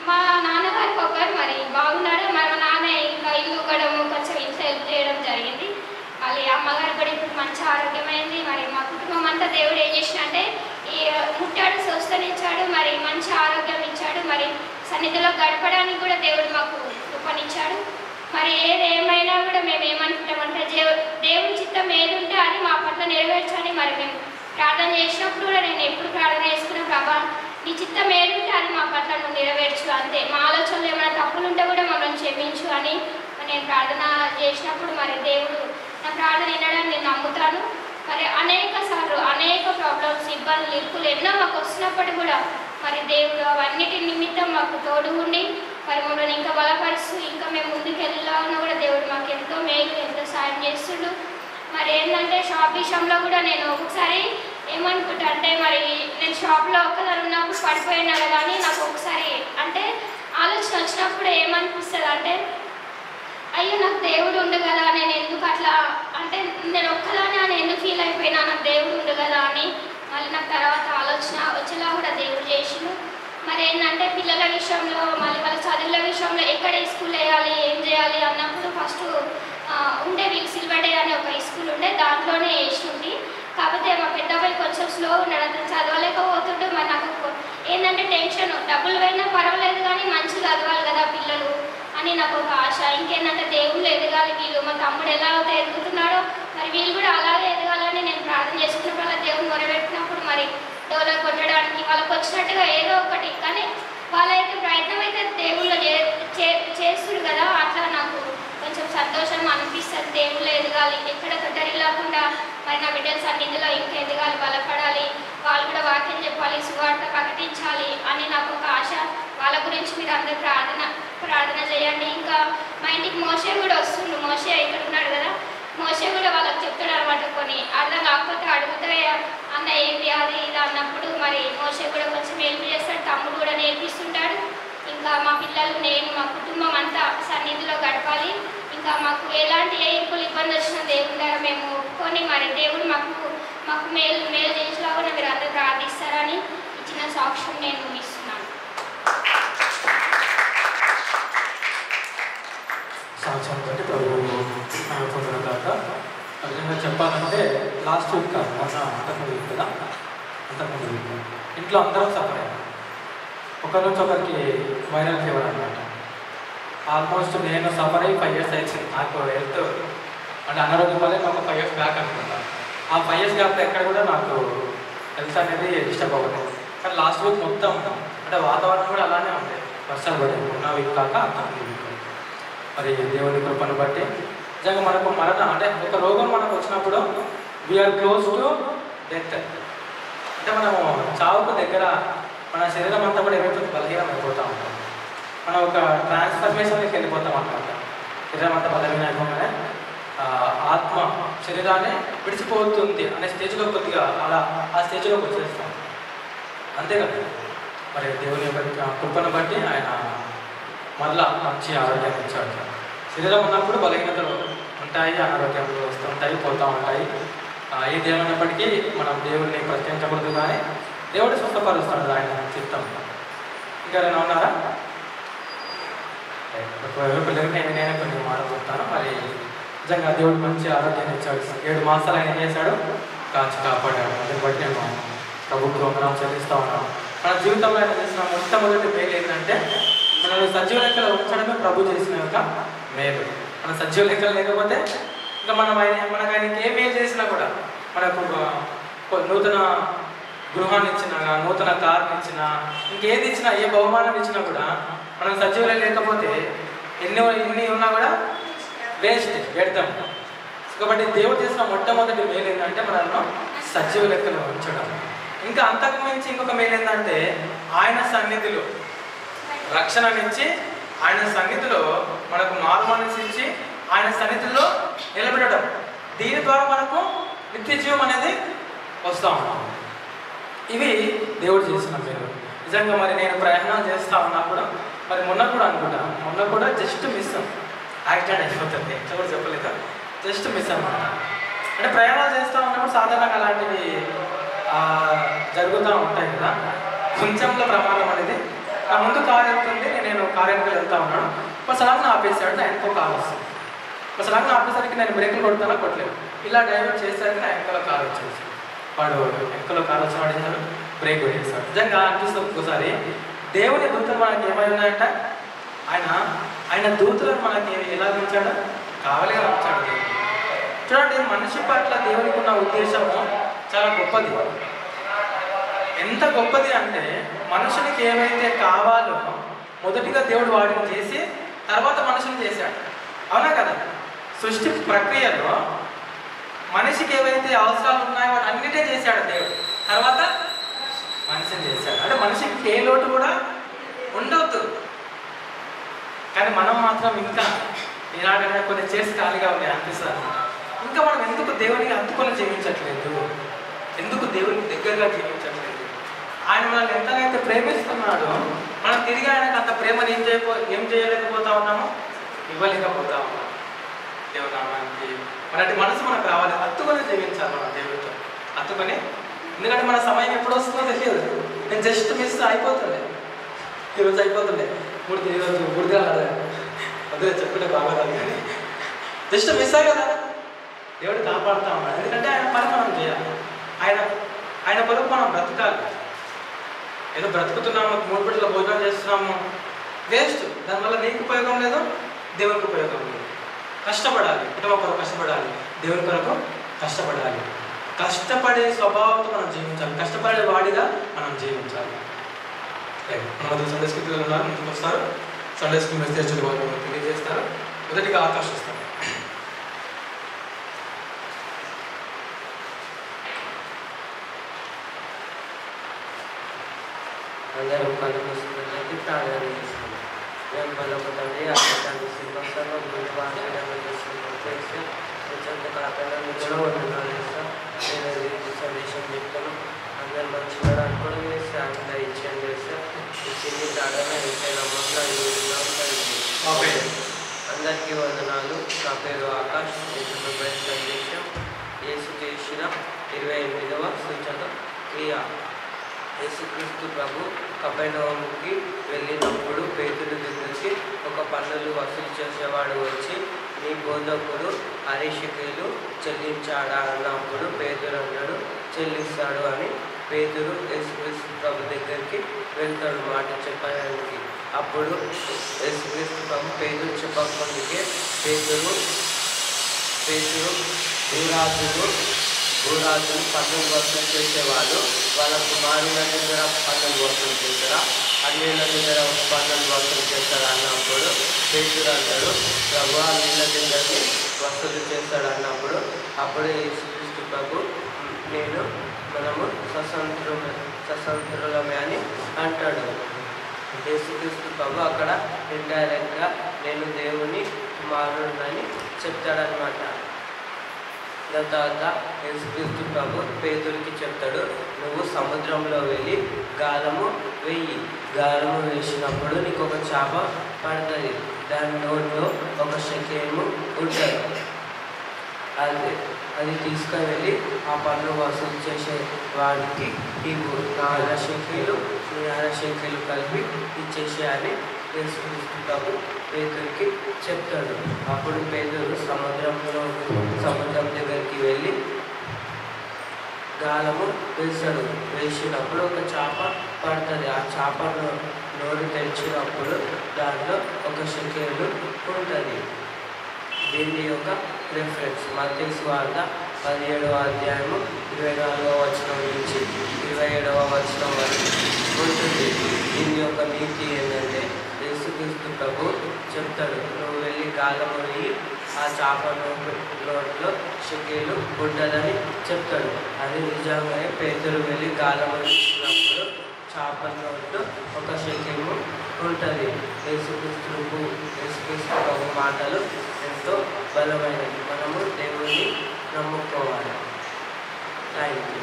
మా నాన్నగారికి ఒకరు మరి బాగున్నాడు. మరి మా నాన్న ఇంకా ఇల్లు ఇవ్వడము, కొంచెం ఇంట్లో హెల్ప్ చేయడం జరిగింది. మళ్ళీ అమ్మగారు కూడా ఇప్పుడు మంచి ఆరోగ్యమైంది. మరి మా కుటుంబం అంతా దేవుడు ఏం చేసినంటే ఈ ముట్టాడు, స్వస్థనిచ్చాడు, మరి మంచి ఆరోగ్యం ఇచ్చాడు. మరి సన్నిధిలో గడపడానికి కూడా దేవుడు మాకు కృపనిచ్చాడు. మరి ఏమైనా కూడా మేము ఏమనుకుంటామంటే దేవుని చిత్తం ఏది ఉంటే అది మా పట్ల నెరవేర్చాలి. మరి మేము ప్రార్థన చేసినప్పుడు కూడా నేను ఎప్పుడు ప్రార్థన చేసుకున్న ప్రభా నీ చిత్తం ఏది ఉంటే అది మా పట్ల నువ్వు నెరవేర్చు, అంతే. మా ఆలోచనలు ఏమైనా తప్పులు ఉంటే కూడా మమ్మల్ని క్షమించు అని నేను ప్రార్థన చేసినప్పుడు మరి దేవుడు నా ప్రార్థన వినడానికి నేను నమ్ముతాను. మరి అనేక సార్లు అనేక ప్రాబ్లమ్స్, ఇబ్బందులు, ఇరుకులు ఎన్నో మాకు వస్తున్నప్పుడు కూడా మరి దేవుడు అవన్నిటి నిమిత్తం మాకు తోడు ఉండి మరి మమ్మల్ని ఇంకా బలపరుస్తూ ఇంకా మేము ముందుకు వెళ్ళాలన్నా కూడా దేవుడు మాకు ఎంతో మేలు, ఎంతో సాయం చేస్తుండు. మరి ఏంటంటే షాప్ విషయంలో కూడా నేను ఒకసారి ఏమనుకుంటా అంటే మరి నేను షాప్లో ఒక్కదాని ఉన్నప్పుడు పడిపోయినా కదా అని నాకు ఒకసారి అంటే ఆలోచన వచ్చినప్పుడు ఏమనిపిస్తుంది అంటే అయ్యో నాకు దేవుడు ఉండు కదా, నేను ఎందుకు అట్లా అంటే నేను ఒక్కదానే అని ఎందుకు ఫీల్ అయిపోయినా, నాకు దేవుడు ఉండు కదా అని మళ్ళీ నాకు తర్వాత ఆలోచన వచ్చేలా కూడా దేవుడు చేసిండు. మరి ఏంటంటే పిల్లల విషయంలో మళ్ళీ వాళ్ళ చదువుల విషయంలో ఎక్కడ స్కూల్ వేయాలి, ఏం చేయాలి అన్నప్పుడు ఫస్ట్ ఉండే వీళ్ళు సిల్వర్ డే అనే ఒక స్కూల్ ఉండే, దాంట్లోనే వేసింది. కాకపోతే మా పెద్ద అబ్బాయి కొంచెం స్లో ఉన్నాడు, అతను చదవలేకపోతుండే. మరి నాకు ఏంటంటే టెన్షన్, డబ్బులు పోయినా పర్వాలేదు కానీ మంచిగా చదవాలి కదా పిల్లలు అని నాకు ఒక ఆశ. ఇంకేంటంటే దేవుళ్ళు ఎదగాలి, వీళ్ళు మా తమ్ముడు ఎలా అయితే ఎదుగుతున్నాడో మరి వీళ్ళు కూడా అలాగే ఎదగాలని నేను ప్రార్థన చేసుకున్నప్పుడు అలా దేవుడు మొరబెట్టినప్పుడు మరి డెవలప్ కొట్టడానికి వాళ్ళకి వచ్చినట్టుగా ఏదో ఒకటి, కానీ వాళ్ళైతే ప్రయత్నం అయితే దేవుళ్ళు చేస్తున్నారు కదా, అట్లా నాకు కొంచెం సంతోషం అనిపిస్తుంది. దేవుళ్ళు ఎదగాలి, ఎక్కడ తొట్టరి లేకుండా మరి నా బిడ్డల సన్నిధిలో ఇంకా ఎదగాలి, బలపడాలి, వాళ్ళు కూడా వాక్యం చెప్పాలి, సువార్త ప్రకటించాలి అని నాకు ఒక ఆశ. వాళ్ళ గురించి మీరు అందరూ ప్రార్థన చేయండి. ఇంకా మా ఇంటికి మోషే కూడా వస్తుండు, మోషే ఇక్కడ ఉన్నాడు కదా, మోషే కూడా వాళ్ళకి చెప్తాడు అనమాట. కొన్ని అర్థం కాకపోతే అడుగుతాయి అన్న ఏంటి అది ఇది అన్నప్పుడు మరి మోషే కూడా కొంచెం ఇంకా మా పిల్లలు, నేను, మా కుటుంబం అంతా సన్నిధిలో గడపాలి. ఇంకా మాకు ఎలాంటి ఇబ్బంది వచ్చినా దేవుని ద్వారా మేము ఒప్పుకొని మరి దేవుడు మాకు మేలు చేసేలాగా మీరు అందరూ ప్రార్థిస్తారని ఇచ్చిన సాక్ష్యం నేను ఇస్తున్నాను. సాక్ష్యం బట్టి ప్రభువు పొందిన కాక ఆ విధంగా చెప్పాలంటే లాస్ట్ వీక్ కాదు, మొన్న అంతకుముందు వీక్ కదా, అంతకుముందు వీక్ ఇంట్లో అందరం సఫర్ అయ్యాం. ఒకరి నుంచి ఒకరికి వైరల్ ఫీవర్ అనమాట. ఆల్మోస్ట్ నేను సఫర్ అయ్యి 5 years అయిపోయింది. నాకు హెల్త్ అంటే అనారోగ్యం వల్లే నాకు 5 years బ్యాక్ అనుకుంటా. ఆ 5 years గ్యాప్ ఎక్కడ కూడా నాకు హెల్త్ అనేది డిస్టర్బ్ అవ్వదు. కానీ లాస్ట్ వీక్ మొత్తం అంటే వాతావరణం కూడా అలానే ఉంది, వర్షాలు పడాయి. ఉన్న వీక్ కాక అంతకుముందు వీక్. మరి దేవుని కృపను బట్టి నిజంగా మనకు అంటే ఒక రోగం మనకు వచ్చినప్పుడు వీఆర్ క్లోజ్ టు డెత్. అంటే మనము చావుకు దగ్గర, మన శరీరం అంతా కూడా ఏమైపోతుంది, బలహీనం అయిపోతూ ఉంటాం. మనం ఒక ట్రాన్స్ఫర్మేషన్కి వెళ్ళిపోతాం అన్నమాట. శరీరం అంతా బలహీనం అయిపోగానే ఆత్మ శరీరాన్ని విడిచిపోతుంది అనే స్టేజ్లో కొద్దిగా అలా ఆ స్టేజ్లోకి వచ్చేస్తాం. అంతేకాదు మరి దేవుని యొక్క కృపను బట్టి ఆయన మళ్ళా మంచి ఆరోగ్యం ఇచ్చాడు. శరీరం ఉన్నప్పుడు బలహీనతలు ఉంటాయి, అనారోగ్యాలు వస్తుంటాయి, పోతూ ఉంటాయి. ఏది ఏమైనప్పటికీ మనం దేవుడిని ప్రశ్నించకూడదు, కానీ దేవుడు స్వస్థపరుస్తాడు ఆయన చిత్తం. ఇంకా నేను ఉన్నారా పిల్లలకి నేనే కొన్ని మాట్లాడుతాను. మరి నిజంగా దేవుడు మంచి ఆరోగ్యాన్ని ఇచ్చాడు. 7 మాసాలు ఆయన ఏం చేశాడు, కాచి కాపాడాడు. దాన్ని బట్టి నేను ప్రభుత్వం వందనాలు చెల్లిస్తూ ఉన్నాను. మన జీవితంలో ఆయన చేసిన మొట్టమొదటి మేలు ఏంటంటే మనల్ని సజీవ లెక్కలు ఉంచడమే ప్రభు చేసిన యొక్క మేలు. మన సజీవ లెక్కలు లేకపోతే ఇంకా మనకు ఆయనకి ఏ మేలు చేసినా కూడా, మనకు నూతన గృహాన్ని ఇచ్చినా, నూతన కార్ని ఇచ్చినా, ఇంకేది ఇచ్చినా, ఏ బహుమానం ఇచ్చినా కూడా మనం సజీవులే లేకపోతే ఎన్ని ఉన్నా కూడా వేస్ట్, వ్యర్థం. కాబట్టి దేవుడు చేసిన మొట్టమొదటి మేలు ఏంటంటే మనల్ని సజీవ లెక్కలు ఉంచడం. ఇంకా అంతకు మించి ఇంకొక మేలు ఏంటంటే ఆయన సన్నిధిలో రక్షణనిచ్చి, ఆయన సన్నిధిలో మనకు మారుమనసు ఇచ్చి, ఆయన సన్నిధిలో నిలబెట్టడం. దీని ద్వారా మనకు నిత్య జీవం అనేది వస్తూ ఉంటాం. ఇవి దేవుడు చేసిన మేలు. నిజంగా మరి నేను ప్రయాణం చేస్తూ ఉన్నప్పుడు మరి మొన్న కూడా జస్ట్ మిస్, యాక్సిడెంట్ అయిపోతుంది. ఎట్లా కూడా చెప్పలేదు, జస్ట్ మిస్ అన్నమాట. అంటే ప్రయాణాలు చేస్తూ ఉన్నప్పుడు సాధారణంగా అలాంటివి జరుగుతూ ఉంటాయి కదా. కొంచెంలో ప్రమాదం అనేది నా ముందు కారు వెళ్తుంది, నేను కారు వెనకాల వెళ్తూ ఉన్నాను. ఒక సడన్గా ఆపేసాడు, నా వెనక కారు వస్తుంది. ఒక సడన్గా ఆపేసరికి నేను బ్రేకులు కొడతానా కొట్టలేదు. ఇలా డైవర్ట్ చేసేసరికి నా వెనకాల కారు వచ్చేసి వాడు వెనకలో కారు వచ్చిన వాడు చేశాడు, బ్రేక్ కొట్టేస్తాడు. నిజంగా అనిపిస్తుంది ఒక్కోసారి దేవుని దూతలు మనకి ఏమై ఉన్నాయంట, ఆయన దూతలను మనకి ఎలా ఉంచాడు, కావలిగా ఉంచాడు. చూడండి, మనిషి పట్ల దేవునికి ఉన్న ఉద్దేశము చాలా గొప్పది. ఎంత గొప్పది అంటే మనుషునికి ఏవైతే కావాలో మొదటిగా దేవుడు వాటిని చేసి తర్వాత మనుషుని చేశాడు. అవునా కదా? సృష్టి ప్రక్రియలో మనిషికి ఏవైతే అవసరాలు ఉన్నాయో వాటి అన్నిటే చేశాడు దేవుడు, తర్వాత మనిషిని చేశాడు. అంటే మనిషికి ఏ లోటు కూడా ఉండవద్దు. కానీ మనం మాత్రం ఇంకా ఇలాగైనా కొన్ని చేసి ఖాళీగా ఉన్నాయి అనిపిస్తుంది. ఇంకా మనం ఎందుకు దేవునికి హత్తుకొని జీవించట్లేదు, ఎందుకు దేవునికి దగ్గరగా జీవించట్లేదు? ఆయన మనల్ని ఎంతనైతే ప్రేమిస్తున్నాడో మనం తిరిగి ఆయనకు అంత ప్రేమను ఏం చేయలేకపోతా ఉన్నామో, ఇవ్వలేకపోతా ఉన్నాం. దేవుడు నామానికి మనటి మనసు మనకు రావాలి, హత్తుకొని జీవించాలి మనం దేవుడితో హత్తుకొని. ఎందుకంటే మన సమయం ఎప్పుడు వస్తుందో తెలియదు. నేను జస్ట్ మిస్ అయిపోతుండే, ఈరోజు అయిపోతుండే, ఈరోజు 3 దినాలు అదే చెప్పుకుంటే బాగోదాలి, కానీ జస్ట్ మిస్ అయ్యి కదా దేవుడు కాపాడుతూ ఉన్నాడు. ఎందుకంటే ఆయన పని మనం చేయాలి, ఆయన కొరకు మనం బ్రతకాలి. ఏదో బ్రతుకుతున్నాము, 3 పూటల భోజనం చేస్తున్నాము, వేస్ట్. దానివల్ల నీకు ఉపయోగం లేదు, దేవునికి ఉపయోగం లేదు. కష్టపడాలి, కుటుంబం కొరకు కష్టపడాలి, దేవుని కొరకు కష్టపడాలి. కష్టపడే స్వభావంతో మనం జీవించాలి, కష్టపడే వాడిగా మనం జీవించాలి. మన సండే స్కూల్ పిల్లలు ఉన్నారు, ముందుకు వస్తారు. సండే స్కూల్ మెసేజ్ వాళ్ళు తెలియజేస్తారు. మొదటిగా ఆకర్షిస్తారు. అందరూ కళ్ళు మూసుకున్నట్లయితే ప్రార్థన చేస్తున్నాం. మేము బలపడండి ఆకటాన్ని సింహాసనం ముందు వాక్యాన్ని చేసి కొంచెం కాపాడాలని కూడా వందనాలు చేస్తాం. నేను సందేశం చెప్తాను. అందరూ మంచిగా అనుకోవడం చేస్తే ఆనంద ఇచ్చేయం చేస్తే దీన్ని తాడన ఇచ్చేనమ్మా ఓకే. అందరికీ వందనాలు. నా పేరు ఆకాష్. సందేశం యేసు చేసిన 28వ సూచన క్రియ. యేసుక్రీస్తు ప్రభు కపెర్నహూముకి వెళ్ళినప్పుడు పేతురు దగ్గరికి ఒక పన్నులు వసూలు చేసేవాడు వచ్చి, నీ బోధకుడు 6 షెకెలు చెల్లించాడా అన్నప్పుడు పేతురు అన్నాడు, చెల్లిస్తాడు అని. పేతురు యేసుక్రీస్తు ప్రభు దగ్గరికి వెళ్తాడు మాట చెప్పడానికి. అప్పుడు యేసుక్రీస్తు ప్రభు పేతురు చెప్పకముందుకే పేతురు భూరాజులు పన్నులు వసూలు చేసేవాళ్ళు వాళ్ళ కుమారుల దగ్గర పన్నులు వసూలు చేస్తారా, అన్యుల దగ్గర పన్నులు వసూలు చేస్తారా అన్నప్పుడు పేతురు అంటాడు, ప్రభువా వీళ్ళ దగ్గరికి వసూలు చేస్తాడు అన్నప్పుడు అప్పుడు యేసుక్రీస్తు ప్రభు మనము స్వతంత్రులమే అని అంటాడు. యేసుక్రీస్తు ప్రభు అక్కడ ఇండైరెక్ట్గా నేను దేవుని కుమారుడిని చెప్తాడనమాట. దాని తర్వాత యేసుక్రీస్తు ప్రభు పేతురికి చెప్తాడు, నువ్వు సముద్రంలో వెళ్ళి గాలము వెయ్యి. గాలము వేసినప్పుడు నీకు ఒక చేప పడుతుంది, దాని నోట్లో ఒక షెకెలు ఉంటుంది. అది తీసుకొని వెళ్ళి ఆ పన్ను వసూలు చేసే వాడికి నీకు 4 షెకెలు 6 షెకెలు కలిపి ఇచ్చేసేయాలి యేసుక్రీస్తు ప్రభు పేతురికి చెప్తాడు. అప్పుడు పేతురు సముద్రం దగ్గరికి వెళ్ళి గాలము వేస్తాడు. వేసినప్పుడు ఒక చేప పడుతుంది. ఆ చేప నోరు తెరిచినప్పుడు దాంట్లో ఒక షెకెలు ఉంటుంది. దీని యొక్క రిఫరెన్స్ మత్తయి సువార్త 17వ అధ్యాయము 24వ వచనం నుంచి 27వ వచనం వరకు ఉంటుంది. దీని యొక్క నీతి ఏంటంటే యేసుక్రీస్తు ప్రభు చెప్తాడు, నువ్వు వెళ్ళి గాలము వేయి, ఆ చేప నోట్లో షెకెలు ఉంటుందని చెప్తాడు. అది నిజంగానే పేతురు వెళ్ళి గాలము వేసినప్పుడు చేప నోట్లో ఒక షెకెలు ఉంటుంది. యేసుక్రీస్తు ప్రభు మాటలు ఎంతో బలమైనది. మనము దేవుని నమ్ముకోవాలి. Thank you.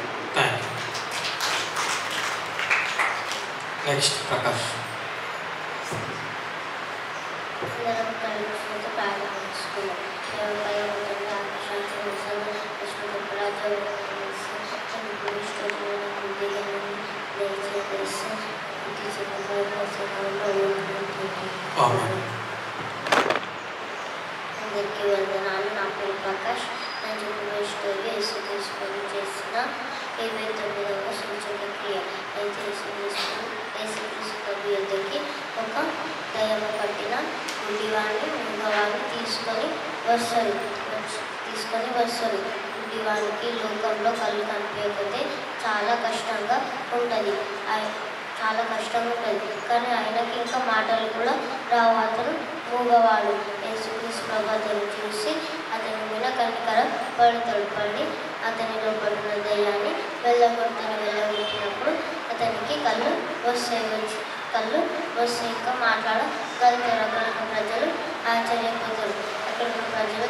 నెక్స్ట్ ప్రకాష్. అందరికీ వందనాలు. నా పేరు ప్రకాష్. నేను చెప్పిన స్టోరీ యేసుక్రీస్తు ప్రభు చేసిన 29వ సూచన క్రియ. అయితే యేసుక్రీస్తు ప్రభు యొద్దకి ఒక దయ్యము పట్టిన గుడ్డివాడిని మూగవాడిని తీసుకొని వస్తారు. గుడ్డివాడికి లోకంలో కళ్ళు కనిపించకపోతే చాలా కష్టంగా ఉంటుంది. కానీ ఆయనకి ఇంకా మాటలు కూడా రావు. అతను మూగవాడు. యేసుక్రీస్తు ప్రభు అతను చూసి అతని మీద కనికరం పడి అతనిలో పడిన దయ్యాన్ని వెళ్ళగొట్టినప్పుడు అతనికి కళ్ళు వస్తాయి, ఇంకా మాట్లాడగలుగుతారు. అక్కడ ప్రజలు ఆశ్చర్యపోతారు. అక్కడ ప్రజలు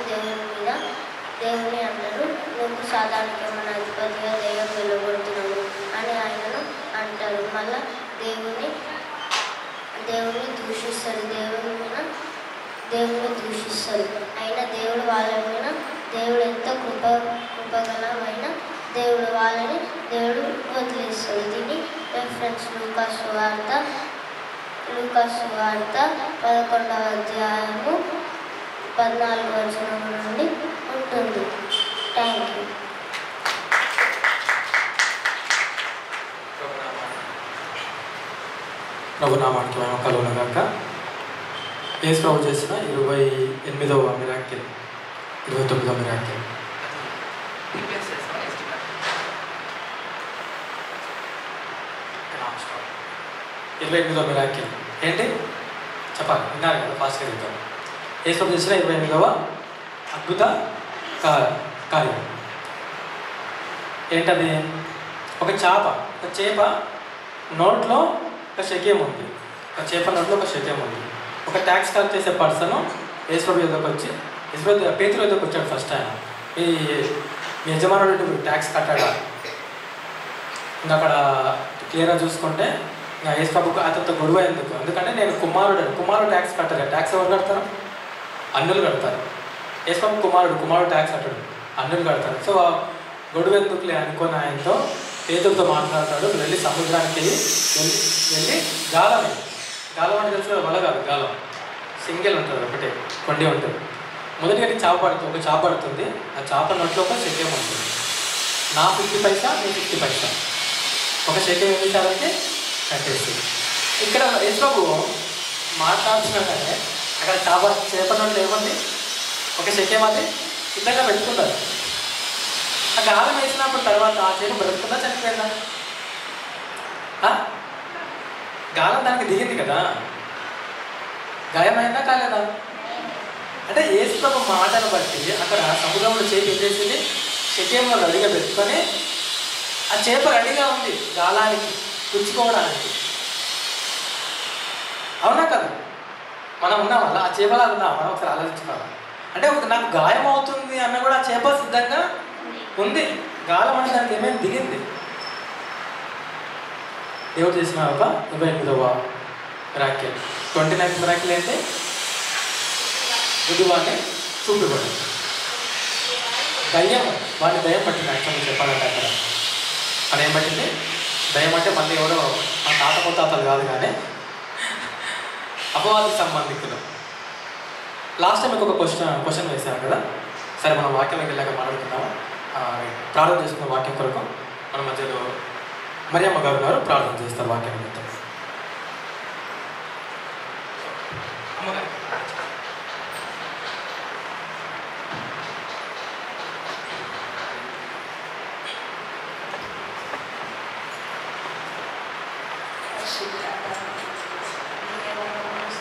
దేవుని అంటారు, నువ్వు సాధారణకి ఏమన్నా అధిపతిగా దయ్యం వెళ్ళగొడుతున్నావు అని ఆయనను అంటారు. మళ్ళా దేవుని దూషిస్తారు. దేవుని దూషిస్తారు. అయినా దేవుడు వాళ్ళ మీద దేవుడు ఎంత కృపగలమైన దేవుడు వాళ్ళని దేవుడు వదిలేస్తాడు. దీన్ని రెఫరెన్స్ లూకాసు వార్త 11వ అధ్యాయము 14వ వచనం నుండి ఉంటుంది. Thank you. ప్రభునామానికి మేము కలుగునగాక. యేసు ప్రభు చేసిన 28వ మిరాకిల్ 29వ మిరాకిల్. 28వ మిరాకిల్ ఏంటి చెప్పాలి, విన్నారు కదా, ఫాస్ట్గా చెప్తాను. యేసు ప్రభు చేసిన 28వ అద్భుత కార్యం ఏంటది? ఒక చేప నోట్లో ఒక శక్యం ఉంది. ఒక చేప నోట్లో ఒక శక్యం ఉంది. ఒక ట్యాక్స్ కలెక్ట్ చేసే పర్సన్ యేసు ప్రభు యొద్దకు వచ్చి పేతురు యొద్దకు వచ్చాడు. ఫస్ట్ ఆయన మీ యజమానుడు ట్యాక్స్ కట్టాడా? ఇంకా అక్కడ క్లియర్గా చూసుకుంటే యేసు ప్రభుకు అతనితో గొడవ ఎందుకు? ఎందుకంటే నేను కుమారుడు ట్యాక్స్ కట్టారు. ట్యాక్స్ ఎవరు కడతారు? అన్నులు కడతారు. యేసు ప్రభు కుమారుడు ట్యాక్స్ కట్టడు, అన్నులు కడతారు. సో గొడవ ఎందుకులే అనుకొని ఆయనతో పేతురుతో మాట్లాడతాడు. వెళ్ళి సముద్రానికి వెళ్ళి గాలం అంటే తెలుసు కదా, వల కాదు, గాలం సింగిల్ ఉంటుంది, ఒకటే కొండి ఉంటుంది. మొదటిగా ఒక చేప పడుతుంది. ఆ చేప నోట్లో ఒక శక్యం ఉంటుంది. నా 50 పైసా, నీ 50 పైసా. ఒక శక్యం ఏం చేశారంటే కట్టేసి. ఇక్కడ యేసు ప్రభు మాట్లాడుతున్నాగానే అక్కడ చేప నోట్లో ఏముంది? ఒక శక్యం అది సిద్ధంగా పెట్టుకుంటారు. ఆ గాలం వేసినప్పుడు తర్వాత ఆ చేప బ్రతుకుందా చనిపోయిందా? గాలం దానికి దిగింది కదా, గాయమైందా కాలేదా? అంటే యేసు ప్రభు మాటను బట్టి అక్కడ సముద్రంలో చేప ఏం చేసింది? శక్యంలో రెడీగా పెట్టుకొని ఆ చేప రెడీగా ఉంది గాలానికి పుచ్చుకోవడానికి. అవునా కదా? మనం ఉన్నాం వల్ల ఆ చేపలా ఉన్నాం. మనం ఒకసారి ఆలోచించుకోవాలి. అంటే నాకు గాయం అవుతుంది అన్న కూడా ఆ చేప సిద్ధంగా ఉంది. గాలం అంటే దానికి ఏమైనా దిగింది. దేవుడు చేసిన ఒక 28వ మిరాకిల్, 29th మిరాకిల్ ఏంటి? గుడ్డివాడిని చూపిబడి వాడిని దయ్యం పట్టింది. యాక్చువల్గా చెప్పాలంటే అక్కడ ఏం పట్టింది? దయ్యం అంటే మళ్ళీ ఎవరో మా తాత ముత్తాతలు కాదు, కానీ అపవాది సంబంధికులు. లాస్ట్ టైం మీకు ఒక క్వశ్చన్ వేసాను కదా. సరే, మనం వాక్యంలోకి వెళ్ళాక మాట్లాడుకుందాము. ప్రార్థన చేసుకున్న వాక్యం కొరకు మన మధ్యలో మరియమ్మ గారు ప్రార్థన చేస్తారు వాక్యం. అమ్మగారు